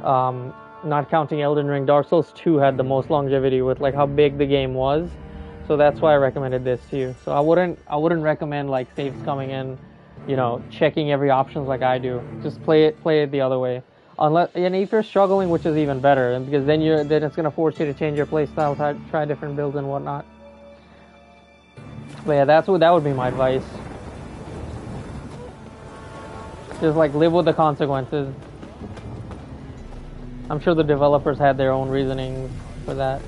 not counting Elden Ring, Dark Souls 2 had the most longevity with like how big the game was. So that's why I recommended this to you. So I wouldn't recommend like saves coming in, you know, checking every options like I do. Just play it the other way. Unless, and if you're struggling, which is even better, because then it's gonna force you to change your playstyle, try different builds and whatnot. But yeah, that would be my advice. Just like live with the consequences. I'm sure the developers had their own reasoning for that.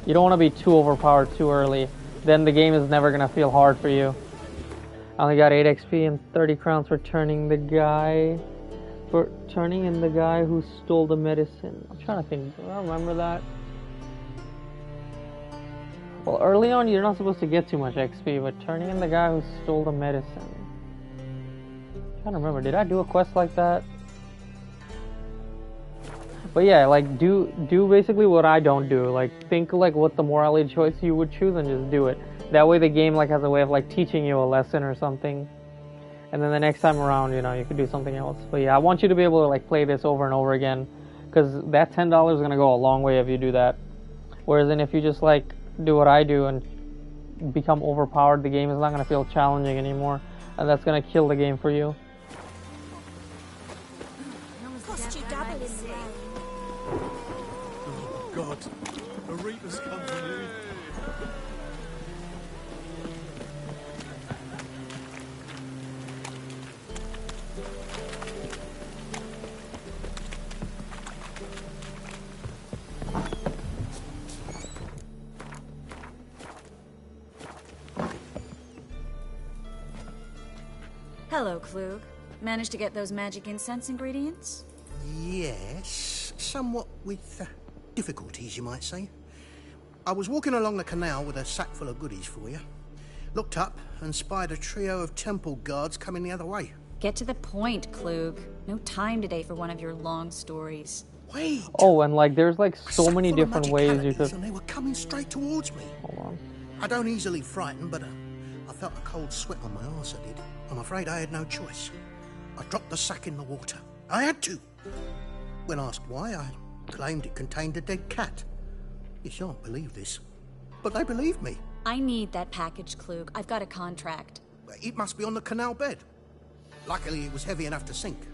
You don't want to be too overpowered too early. Then the game is never gonna feel hard for you. I only got 8 XP and 30 crowns for turning in the guy who stole the medicine. I'm trying to think. Do I remember that? Well, early on you're not supposed to get too much XP, but turning in the guy who stole the medicine. I'm trying to remember. Did I do a quest like that? But yeah, like do basically what I don't do. Like think like what the morality choice you would choose and just do it. That way the game like has a way of like teaching you a lesson or something. And then the next time around, you know, you could do something else. But yeah, I want you to be able to like play this over and over again, because that $10 is gonna go a long way if you do that. Whereas then if you just like do what I do and become overpowered, the game is not gonna feel challenging anymore, and that's gonna kill the game for you. Oh God, the Reaper's come for you. Hello, Klug. Managed to get those magic incense ingredients? Yes, somewhat with difficulties, you might say. I was walking along the canal with a sack full of goodies for you. Looked up and spied a trio of temple guards coming the other way. Get to the point, Klug. No time today for one of your long stories. Wait! Oh, and like there's like so many different ways you could... And they were coming straight towards me. Hold on. I don't easily frighten, but I felt a cold sweat on my arse, I did. I'm afraid I had no choice. I dropped the sack in the water. I had to. When asked why, I claimed it contained a dead cat. You shan't believe this, but they believed me. I need that package, Klug. I've got a contract. It must be on the canal bed. Luckily, it was heavy enough to sink.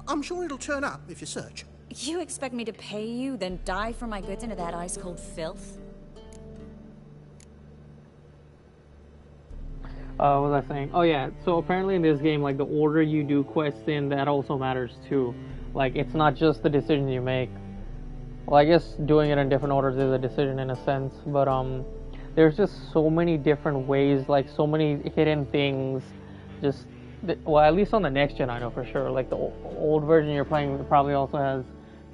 I'm sure it'll turn up if you search. You expect me to pay you, then dive for my goods into that ice-cold filth? What was I saying? Oh yeah, so apparently in this game, like the order you do quests in, that also matters too. Like it's not just the decision you make. Well, I guess doing it in different orders is a decision in a sense, but there's just so many different ways, like so many hidden things. Just well, at least on the next gen, I know for sure. Like the old version you're playing probably also has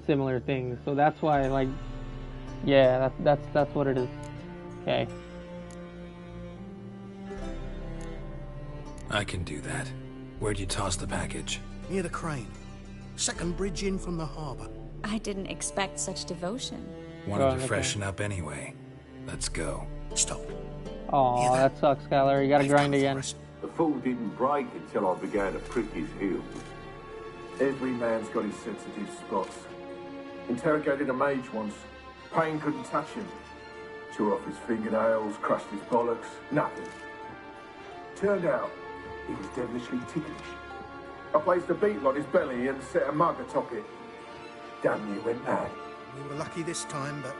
similar things. So that's why, like, yeah, that's what it is. Okay. I can do that. Where'd you toss the package? Near the crane. Second bridge in from the harbour. I didn't expect such devotion. Wanted to freshen up anyway. Let's go. Stop. Oh, that sucks, Skylar. You gotta grind again. The fall didn't break until I began to prick his heels. Every man's got his sensitive spots. Interrogated a mage once. Pain couldn't touch him. Tore off his fingernails, crushed his bollocks. Nothing. Turned out, he was devilishly ticklish. I placed a beetle on his belly and set a mug atop it. Damn near went mad. We were lucky this time, but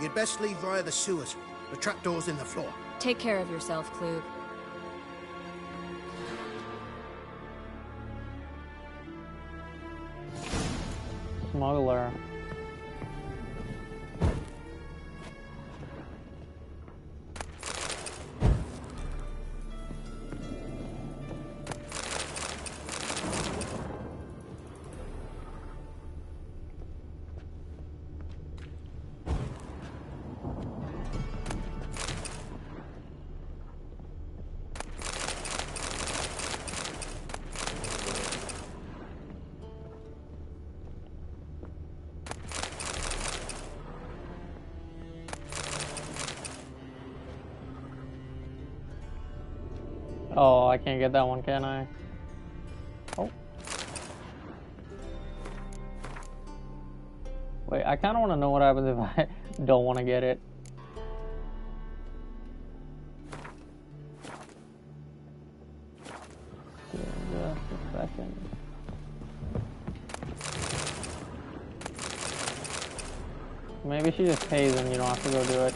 you'd best leave via the sewers. The trapdoor's in the floor. Take care of yourself, Klug. smuggler. Oh, I can't get that one, can I? Oh. Wait, I kind of want to know what happens if I don't want to get it. Just a second. Maybe she just pays and you don't have to go do it.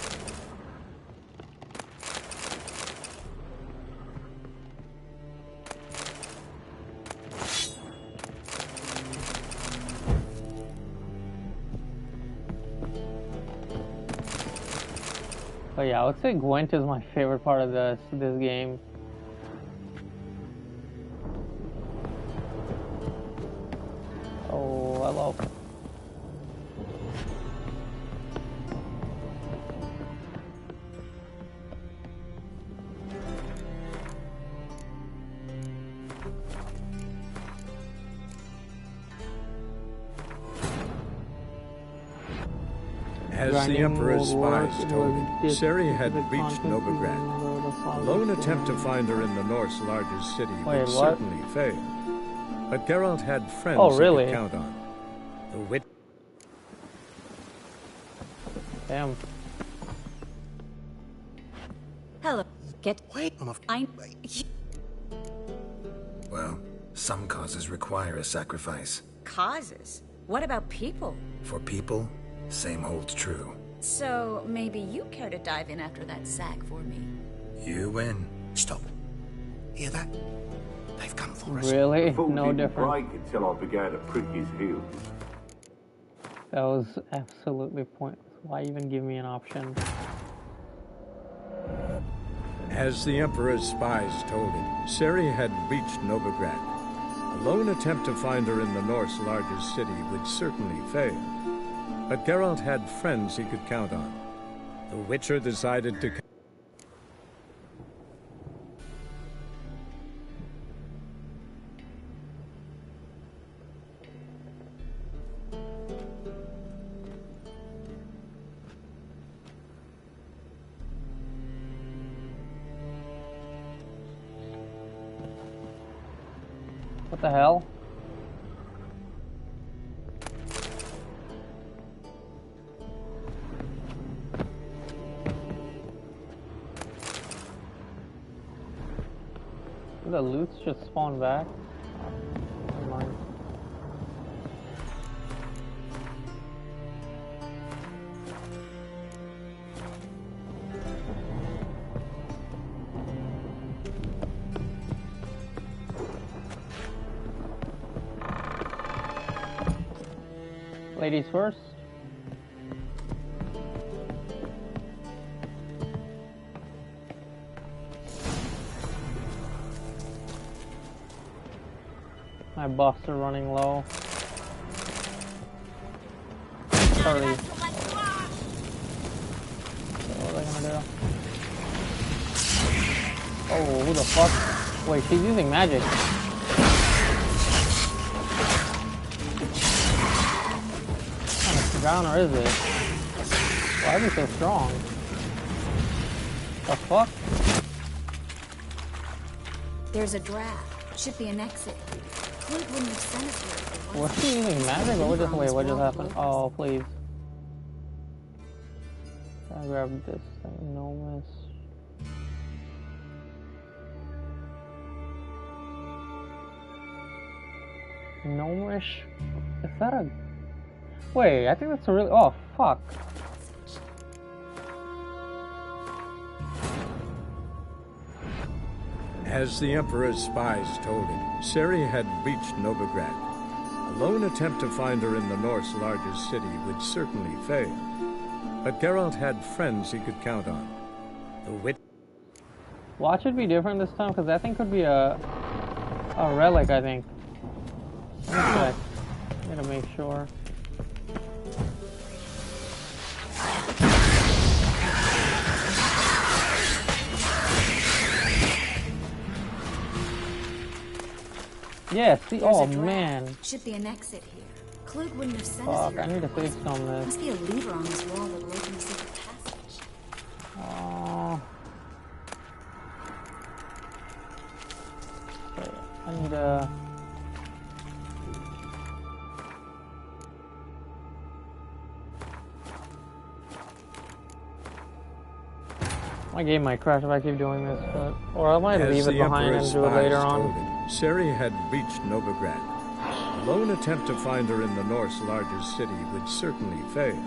But yeah, I would say Gwent is my favorite part of this game. Oh, hello. As the Emperor's spies told it, Ciri had reached Novigrad. A lone attempt to find her in the North's largest city would certainly fail. But Geralt had friends he could count on. The wit. Damn. Hello. Wait, Well, some causes require a sacrifice. Causes? What about people? For people, same holds true. So maybe you care to dive in after that sack for me? You win. Stop. Hear that? They've come for us. Really? The No didn't different. break until I began to prick his heels. That was absolutely pointless. Why even give me an option? As the Emperor's spies told it, Ciri had reached Novigrad. A lone attempt to find her in the North's largest city would certainly fail. But Geralt had friends he could count on. The Witcher decided to... What the hell? The loot's just spawned back. Never mind. Ladies first. My buffs are running low. Hurry. What are they gonna do? Oh, who the fuck? Wait, she's using magic. Or is it? Why is it so strong? The fuck? There's a draft. Should be an exit. Clint wouldn't have sent us here if there Was she using magic or what just happened? Oh, please. I grabbed this thing. No miss. Gnomish? Is that a... Wait, I think that's a really... Oh, fuck. As the Emperor's spies told it, Ciri had reached Novigrad. A lone attempt to find her in the North's largest city would certainly fail. But Geralt had friends he could count on. The wit. Watch it be different this time, because that thing could be a relic, I think. Let me check. I'm gonna make sure. Yeah, see, oh man. Should be an exit here. Klug wouldn't have sent us Fuck, here. I need to fix on this. Must be a lever on this wall that will open a secret passage. Oh. Okay, I need a. My game might crash if I keep doing this, but or I might leave it behind and do it later on. Ciri had reached Novigrad. A lone attempt to find her in the North's largest city would certainly fail.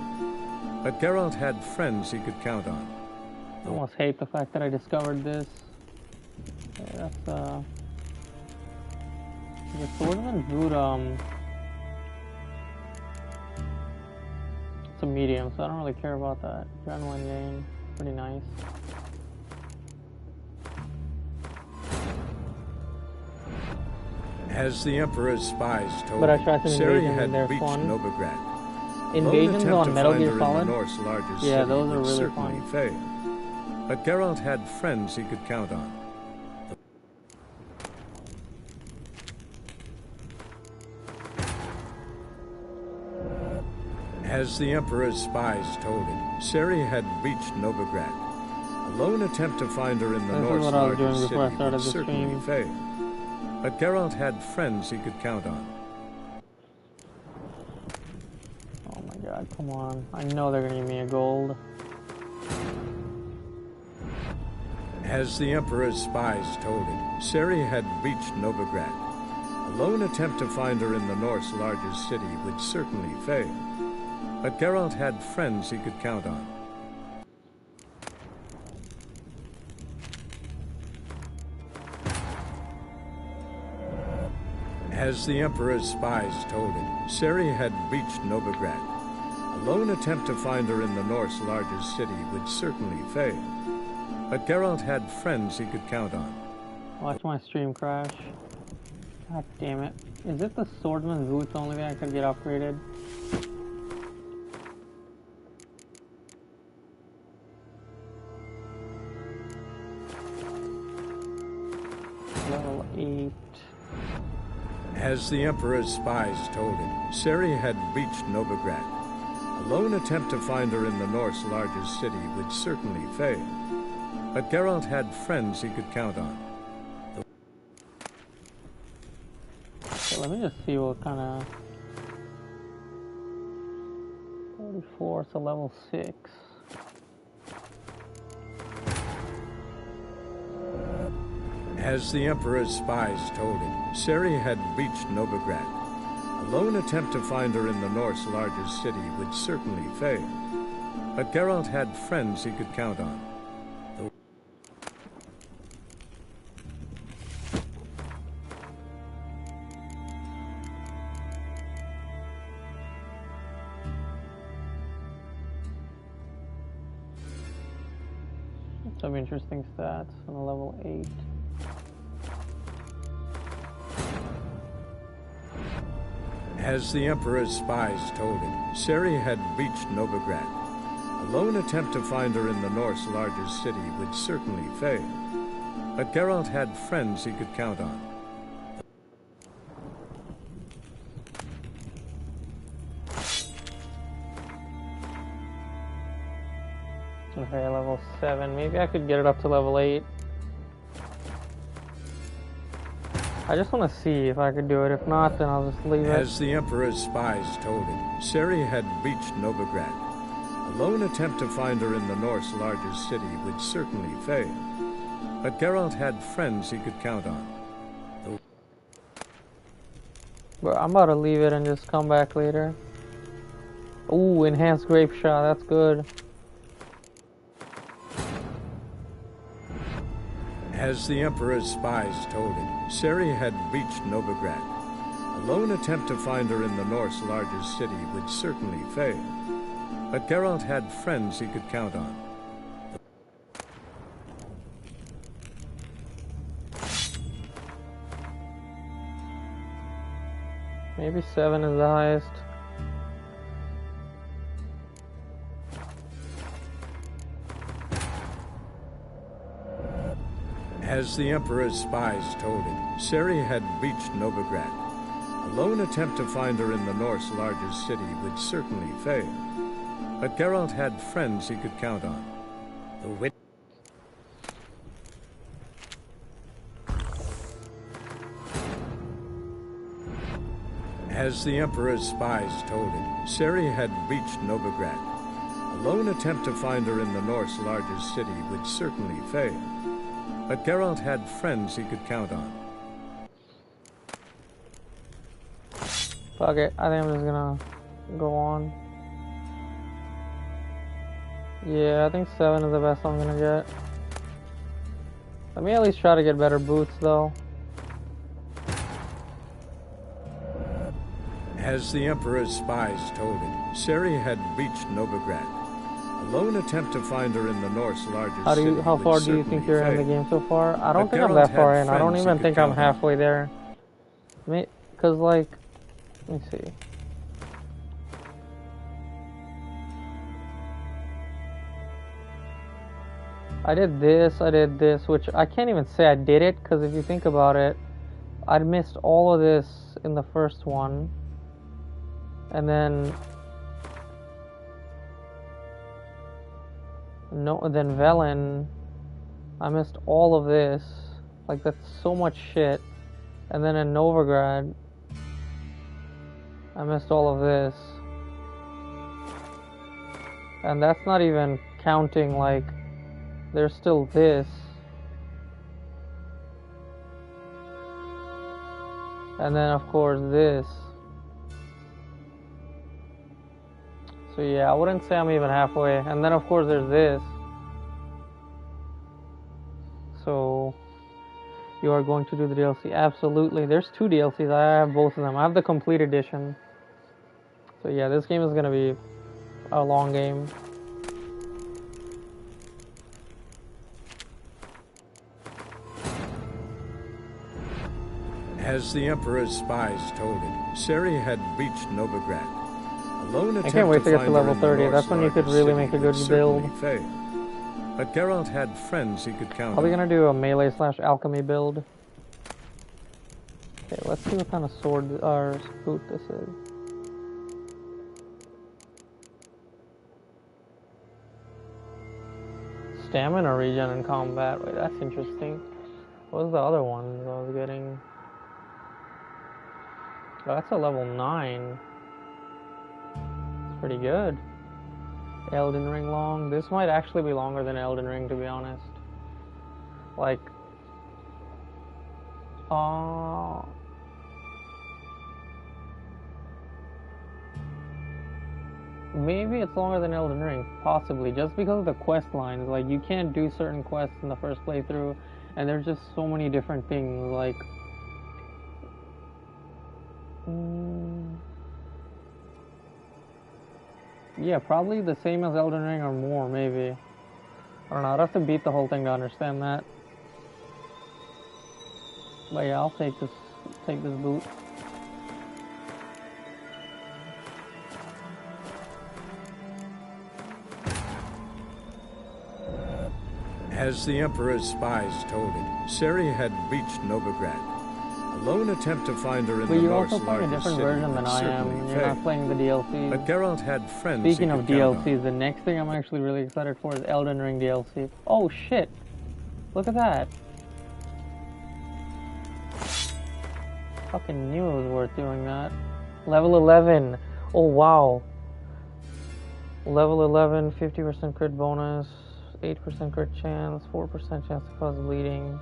But Geralt had friends he could count on. I almost hate the fact that I discovered this. Okay, that's the Swordsman Boot, it's a medium, so I don't really care about that. Adrenaline gain, pretty nice. As the Emperor's spies told But I tried some Ciri invasions had and they're reached fun. Novigrad. Invasions on Metal Gear Solid? Yeah, those are really certainly fun. fail. But Geralt had friends he could count on. As the Emperor's spies told him, Ciri had reached Novigrad. A lone attempt to find her in the This is North's what I was doing largest before I city started would the certainly stream. fail. But Geralt had friends he could count on. Oh my god, come on. I know they're gonna give me a gold. As the Emperor's spies told him, Ciri had reached Novigrad. A lone attempt to find her in the North's largest city would certainly fail. But Geralt had friends he could count on. As the Emperor's spies told him, Ciri had reached Novigrad. A lone attempt to find her in the North's largest city would certainly fail. But Geralt had friends he could count on. Watch my stream crash. God damn it. Is it the Swordsman's Boots only thing I could get upgraded? Level 8. As the Emperor's spies told him, Ciri had reached Novigrad. A lone attempt to find her in the North's largest city would certainly fail. But Geralt had friends he could count on. Okay, let me just see what kind of... 44, so level 6. As the Emperor's spies told him, Ciri had reached Novigrad. A lone attempt to find her in the North's largest city would certainly fail. But Geralt had friends he could count on. Some interesting stats on a level 8. As the Emperor's spies told him, Ciri had reached Novigrad. A lone attempt to find her in the North's largest city would certainly fail. But Geralt had friends he could count on. Okay, level 7. Maybe I could get it up to level 8. I just want to see if I could do it. If not, then I'll just leave it. As the Emperor's spies told him, Ciri had reached Novigrad. A lone attempt to find her in the North's largest city would certainly fail. But Geralt had friends he could count on. But I'm about to leave it and just come back later. Ooh, enhanced grape shot. That's good. As the Emperor's spies told him, Ciri had reached Novigrad. A A lone attempt to find her in the North's largest city would certainly fail. But Geralt had friends he could count on. Maybe 7 is the highest. As the Emperor's spies told him, Ciri had reached Novigrad. A lone attempt to find her in the North's largest city would certainly fail. But Geralt had friends he could count on. The wit. As the Emperor's spies told him, Ciri had reached Novigrad. A lone attempt to find her in the North's largest city would certainly fail. But Geralt had friends he could count on. Fuck it, I think I'm just gonna go on. Yeah, I think 7 is the best I'm gonna get. Let me at least try to get better boots though. As the Emperor's spies told him, Ciri had reached Novigrad. A lone attempt to find her in the North's largest city. How far do you think you're in the game so far? I don't think I'm that far in. I don't even think I'm halfway there. Cause like, let me see. I did this, which I can't even say I did it, because if you think about it, I'd missed all of this in the first one. And then Velen, I missed all of this. Like, that's so much shit. And then in Novigrad, I missed all of this. And that's not even counting, like, there's still this. And then, of course, this. So yeah, I wouldn't say I'm even halfway. And then, of course, there's this. So, you are going to do the DLC? Absolutely. There's 2 DLCs. I have both of them. I have the complete edition. So yeah, this game is going to be a long game. As the Emperor's spies told him, Ciri had reached Novigrad. A lone attempt I can't wait to get to level 30. That's when you could really make a good build. Fail. But Geralt had friends he could count on. Probably gonna do a melee / alchemy build. Okay, let's see what kind of sword or boot this is. Stamina regen in combat. Wait, that's interesting. What was the other one I was getting? Oh, that's a level 9. It's pretty good. Elden Ring long. This might actually be longer than Elden Ring, to be honest. Like, maybe it's longer than Elden Ring, possibly, just because of the quest lines. Like, you can't do certain quests in the first playthrough, and there's just so many different things, like, yeah, probably the same as Elden Ring or more, maybe. I don't know, I'd have to beat the whole thing to understand that. But yeah, I'll take this boot. As the Emperor's spies told him, Ciri had reached Novigrad. A lone attempt to find her in the North's largest city. But you're also playing a different version than I am. You're not playing the DLC. But Geralt had friends. Speaking of DLCs, the next thing I'm actually really excited for is Elden Ring DLC. Oh shit! Look at that. Fucking knew it was worth doing that. Level 11. Oh wow. Level 11, 50% crit bonus, 8% crit chance, 4% chance to cause bleeding.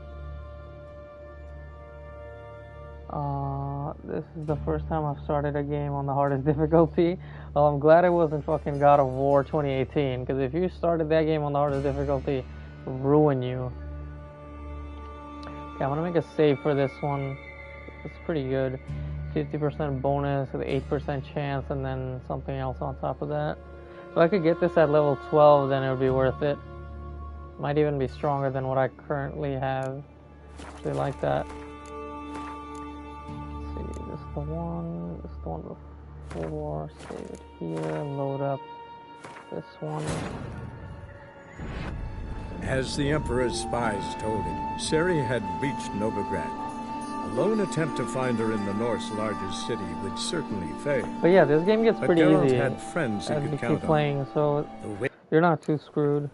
This is the first time I've started a game on the hardest difficulty. Well, I'm glad it wasn't fucking God of War 2018, because if you started that game on the hardest difficulty, it would ruin you. Okay, I'm gonna make a save for this one. It's pretty good. 50% bonus with 8% chance, and then something else on top of that. If I could get this at level 12, then it would be worth it. Might even be stronger than what I currently have. Actually like that. Let's see, this is the one before. Save it here, load up this one. As the Emperor's spies told him, Ciri had reached Novigrad. A lone attempt to find her in the North's largest city would certainly fail. But yeah, this game gets pretty Geralt easy had friends he as could you count keep playing, so you're not too screwed.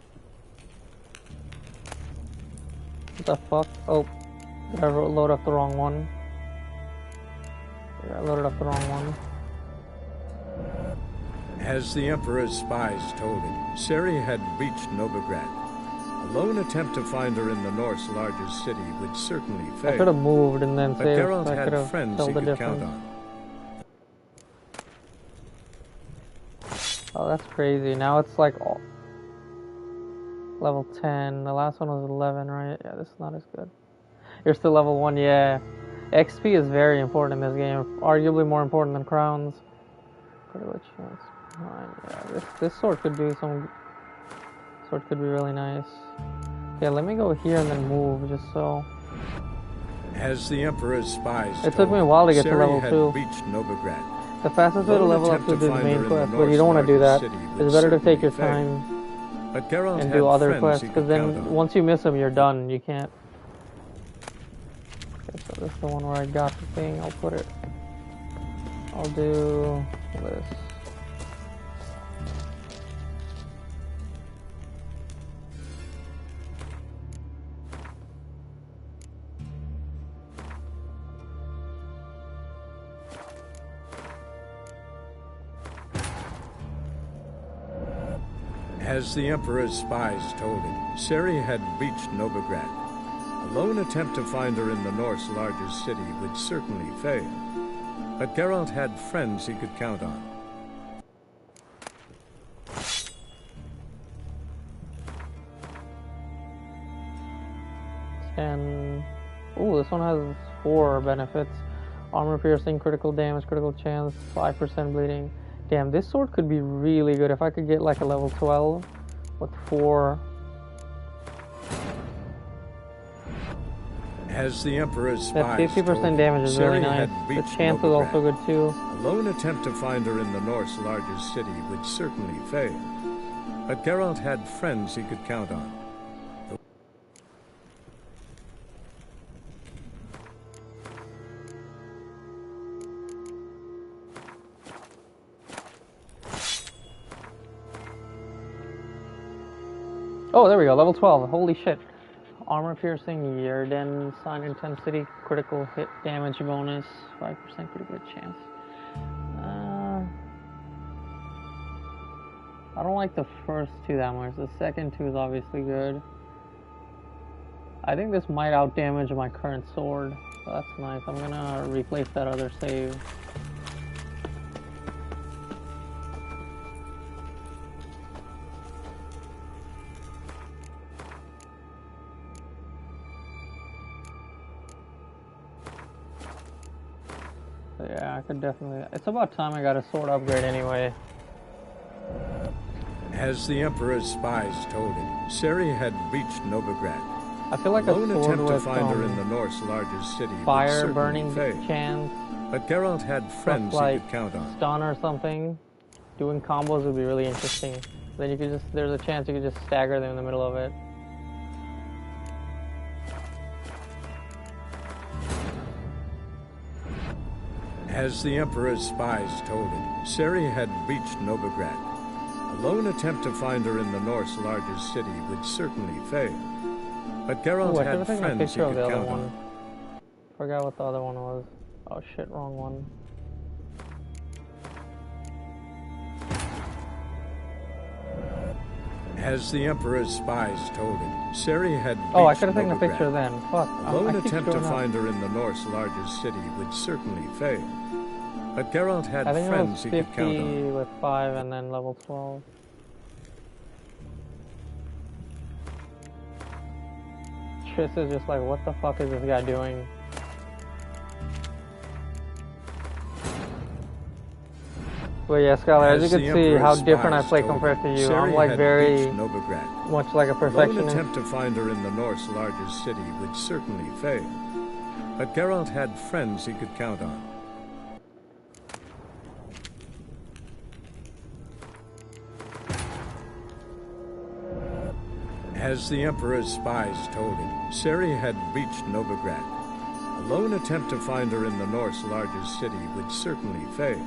What the fuck? Oh, did I load up the wrong one? Yeah, I loaded up the wrong one. As the Emperor's spies told him, Ciri had reached Novigrad. A lone attempt to find her in the North's largest city would certainly fail. I could have moved and then but saved. Geralt I had could have friends told he the could difference. count on. Oh, that's crazy. Now it's like level 10. The last one was 11, right? Yeah, this is not as good. You're still level 1, yeah. XP is very important in this game. Arguably more important than crowns. Critical chance. Yeah, this sword could do some... Sword could be really nice. Okay, let me go here and then move, just so... As the Emperor's spies It took me a while to get to Ciri level had 2. reached Novigrad. The fastest way to level up to do the main quest, but you don't want to do that. It's better to take your time But Geralt and had do other friends quests, he because could count then on. once you miss them, you're done. You can't... Okay, so this is the one where I got the thing. I'll put it... I'll do this. As the Emperor's spies told him, Ciri had reached Novigrad. A lone attempt to find her in the North's largest city would certainly fail. But Geralt had friends he could count on. And ooh, this one has 4 benefits: armor piercing, critical damage, critical chance, 5% bleeding. Damn, this sword could be really good if I could get like a level 12 with 4. As the Emperor's That spies 50% damage is really Ciri nice. had The reached chance is Novigrad. also good too. A lone attempt to find her in the North's largest city would certainly fail. But Geralt had friends he could count on. Oh, there we go, level 12. Holy shit. Armor piercing, Yerden, sign intensity, critical hit damage bonus, 5% critical hit chance. I don't like the first 2 that much. The second 2 is obviously good. I think this might outdamage my current sword. So that's nice. I'm gonna replace that other save. Yeah, I could definitely... It's about time I got a sword upgrade anyway. As the Emperor's spies told him, Ciri had reached Novigrad. I feel like a a lone sword attempt to with find her in the North's largest city would fire certainly burning fail. chance. But Geralt had friends he like could count on. stun or something. Doing combos would be really interesting. Then you could just... There's a chance you could just stagger them in the middle of it. As the Emperor's spies told him, Ciri had reached Novigrad. A lone attempt to find her in the North's largest city would certainly fail. But Geralt Ooh, I had should've taken a friends he picture of could the other count one. on. Forgot what the other one was. Oh shit, wrong one. As the Emperor's spies told him, Ciri had reached Oh, I should have taken a Novigrad. picture then. Fuck. A lone I keep attempt to screwing up. find her in the North's largest city would certainly fail. But Geralt had I think it friends was he could count 50 on. with 5 and then level 12. Triss is just like, what the fuck is this guy doing? But yeah, Skylar, as you can see how different I play told compared to you. Ciri I'm like had very reached Novigrad. much like a A lone perfectionist. attempt to find her in the North's largest city would certainly fail. But Geralt had friends he could count on. As the Emperor's spies told him, Ciri had reached Novigrad. A lone attempt to find her in the North's largest city would certainly fail.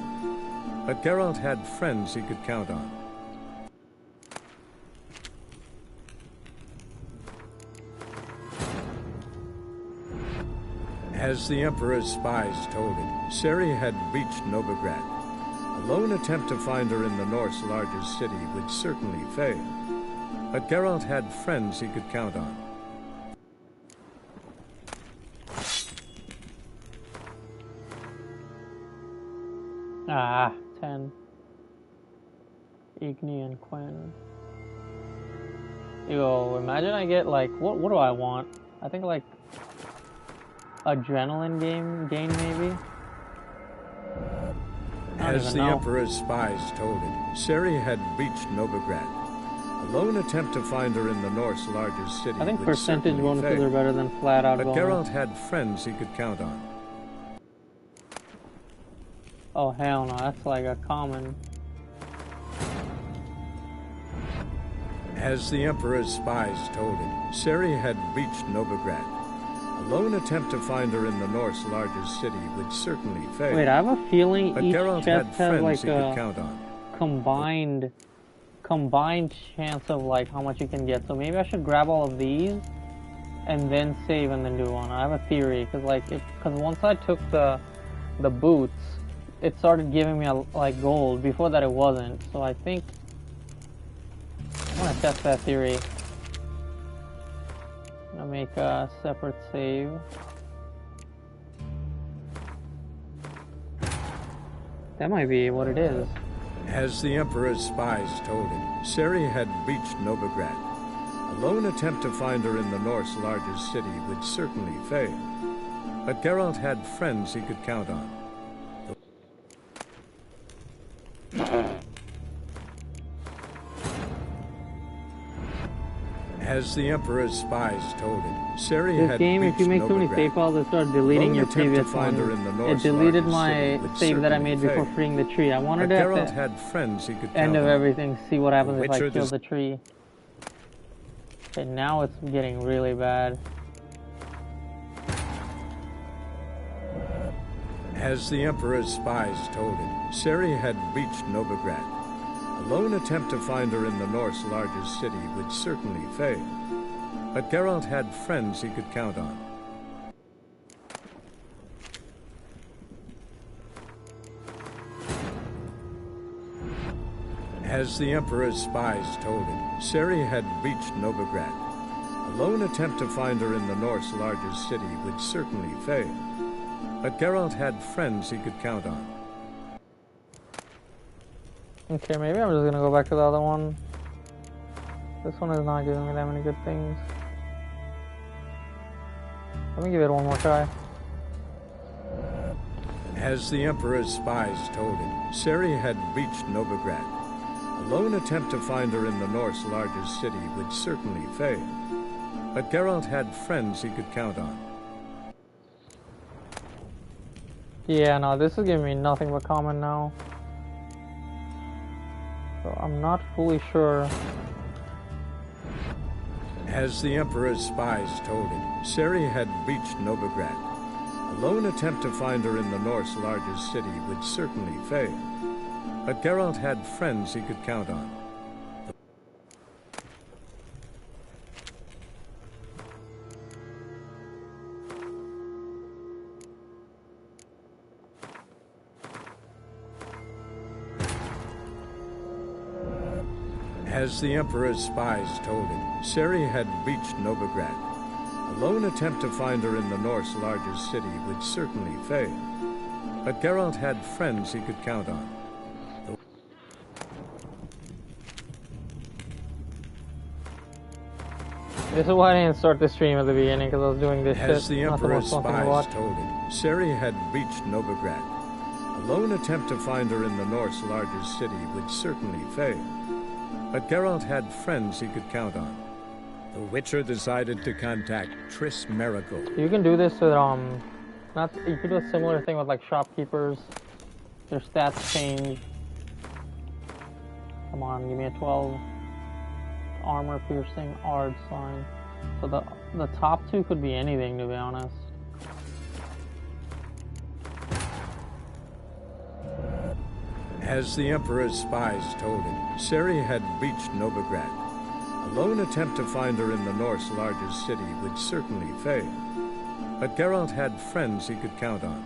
But Geralt had friends he could count on. As the Emperor's spies told him, Ciri had reached Novigrad. A lone attempt to find her in the North's largest city would certainly fail. But Geralt had friends he could count on. Ah, 10. Igni and Quinn. Yo, imagine I get like, what do I want? I think like adrenaline gain maybe? As the Emperor's spies told him, Ciri had reached Novigrad. A lone attempt to find her in the North's largest city I think would percentage certainly bonuses fail. are better than flat out But bonus. Geralt had friends he could count on. Oh hell no, that's like a common. As the Emperor's spies told him, Ciri had reached Novigrad. A lone attempt to find her in the North's largest city would certainly fail. Wait, I have a feeling But each Geralt chest had has friends like he could count a on. combined chance of like how much you can get. So maybe I should grab all of these and then save and then do one. I have a theory because once I took the boots, it started giving me like gold. Before that, it wasn't. So I think I'm gonna test that theory. I'm gonna make a separate save. That might be what it is. As the Emperor's spies told him, Ciri had reached Novigrad. A lone attempt to find her in the North's largest city would certainly fail. But Geralt had friends he could count on. As the Emperor's spies told him, Ciri This had game, if you reached make too many Novigrad. save files, it starts deleting Lone your attempt to previous find her in the one. It North's deleted largest my city would save that I certainly made before fail. freeing the tree. I wanted But to Geralt at the had friends he could end count of on. everything see what happens if I Witcher kill does- the tree. Okay, now it's getting really bad. As the Emperor's spies told him, Ciri had reached Novigrad. A lone attempt to find her in the North's largest city would certainly fail. But Geralt had friends he could count on. As the Emperor's spies told him, Ciri had reached Novigrad. A lone attempt to find her in the North's largest city would certainly fail. But Geralt had friends he could count on. Okay, maybe I'm just gonna go back to the other one. This one is not giving me that many good things. Let me give it one more try. As the Emperor's spies told him, Ciri had reached Novigrad. A lone attempt to find her in the North's largest city would certainly fail. But Geralt had friends he could count on. Yeah, no, this is giving me nothing but common now. So I'm not fully sure. As the Emperor's spies told him, Ciri had reached Novigrad. A lone attempt to find her in the North's largest city would certainly fail. But Geralt had friends he could count on. As the Emperor's spies told him, Ciri had reached Novigrad. A lone attempt to find her in the North's largest city would certainly fail. But Geralt had friends he could count on. This is why I didn't start the stream at the beginning, because I was doing this As shit. the Not the Emperor's most fun thing to spies watch. told him, Ciri had reached Novigrad. A lone attempt to find her in the North's largest city would certainly fail. But Geralt had friends he could count on. The Witcher decided to contact Triss Merigold. You can do this with, you can do a similar thing with, like, shopkeepers. Their stats change. Come on, give me a 12. Armor piercing, Ard sign. So the top two could be anything, to be honest. As the Emperor's spies told him, Ciri had reached Novigrad. A lone attempt to find her in the North's largest city would certainly fail. But Geralt had friends he could count on.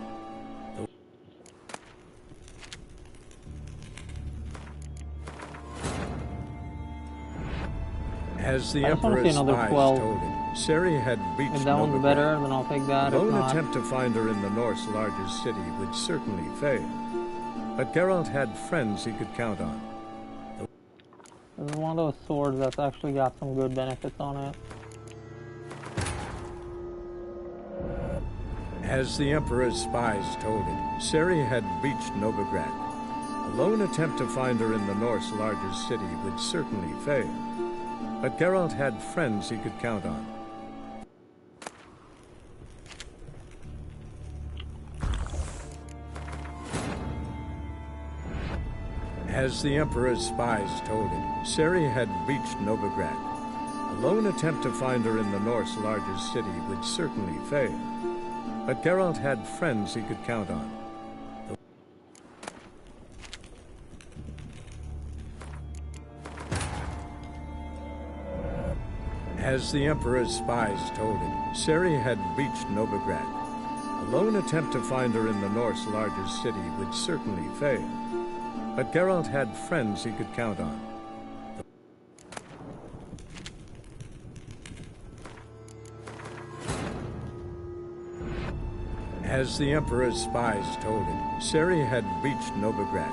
As the Emperor's spies told him, Ciri had reached If that one's Novigrad. better, then I'll take that. A If lone not, attempt to find her in the North's largest city would certainly fail. But Geralt had friends he could count on. this is one of those swords that's actually got some good benefits on it. As the Emperor's spies told him, Ciri had reached Novigrad. A lone attempt to find her in the North's largest city would certainly fail. But Geralt had friends he could count on. As the Emperor's spies told him, Ciri had reached Novigrad. A lone attempt to find her in the North's largest city would certainly fail. But Geralt had friends he could count on. As the Emperor's spies told him, Ciri had reached Novigrad. A lone attempt to find her in the North's largest city would certainly fail. But Geralt had friends he could count on. As the Emperor's spies told him, Ciri had reached Novigrad.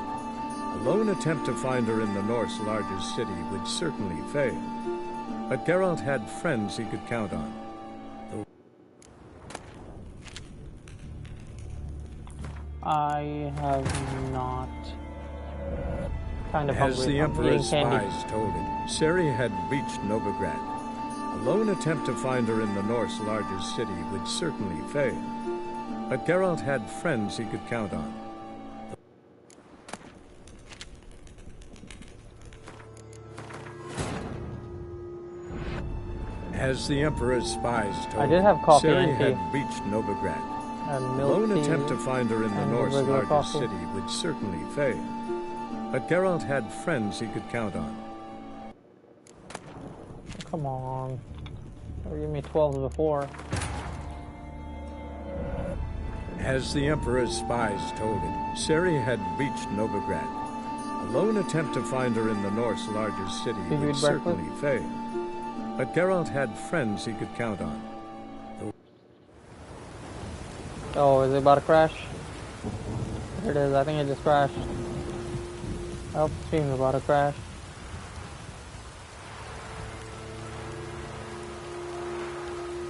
A lone attempt to find her in the North's largest city would certainly fail. But Geralt had friends he could count on. I have not. Kind of As hungry. the I'm Emperor's eating candy. spies told him, Ciri had reached Novigrad. A lone attempt to find her in the North's largest city would certainly fail. But Geralt had friends he could count on. As the Emperor's spies told I did have coffee Ciri and tea. had reached Novigrad. And A milk lone tea attempt to find her in the and North's regular largest coffee. city would certainly fail. But Geralt had friends he could count on. Come on. Or give me 12s before. As the Emperor's spies told him, Ciri had reached Novigrad. A lone attempt to find her in the North's largest city Did you would eat certainly breakfast? fail. But Geralt had friends he could count on. Oh, is it about to crash? There it is. I think it just crashed. I hope the stream's about to crash.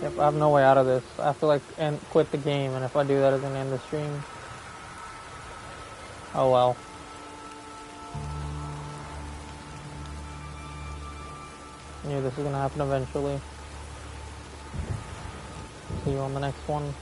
Yep, I have no way out of this. I have to like quit the game, and if I do that, it's gonna end the stream. Oh well. I knew this was gonna happen eventually. See you on the next one.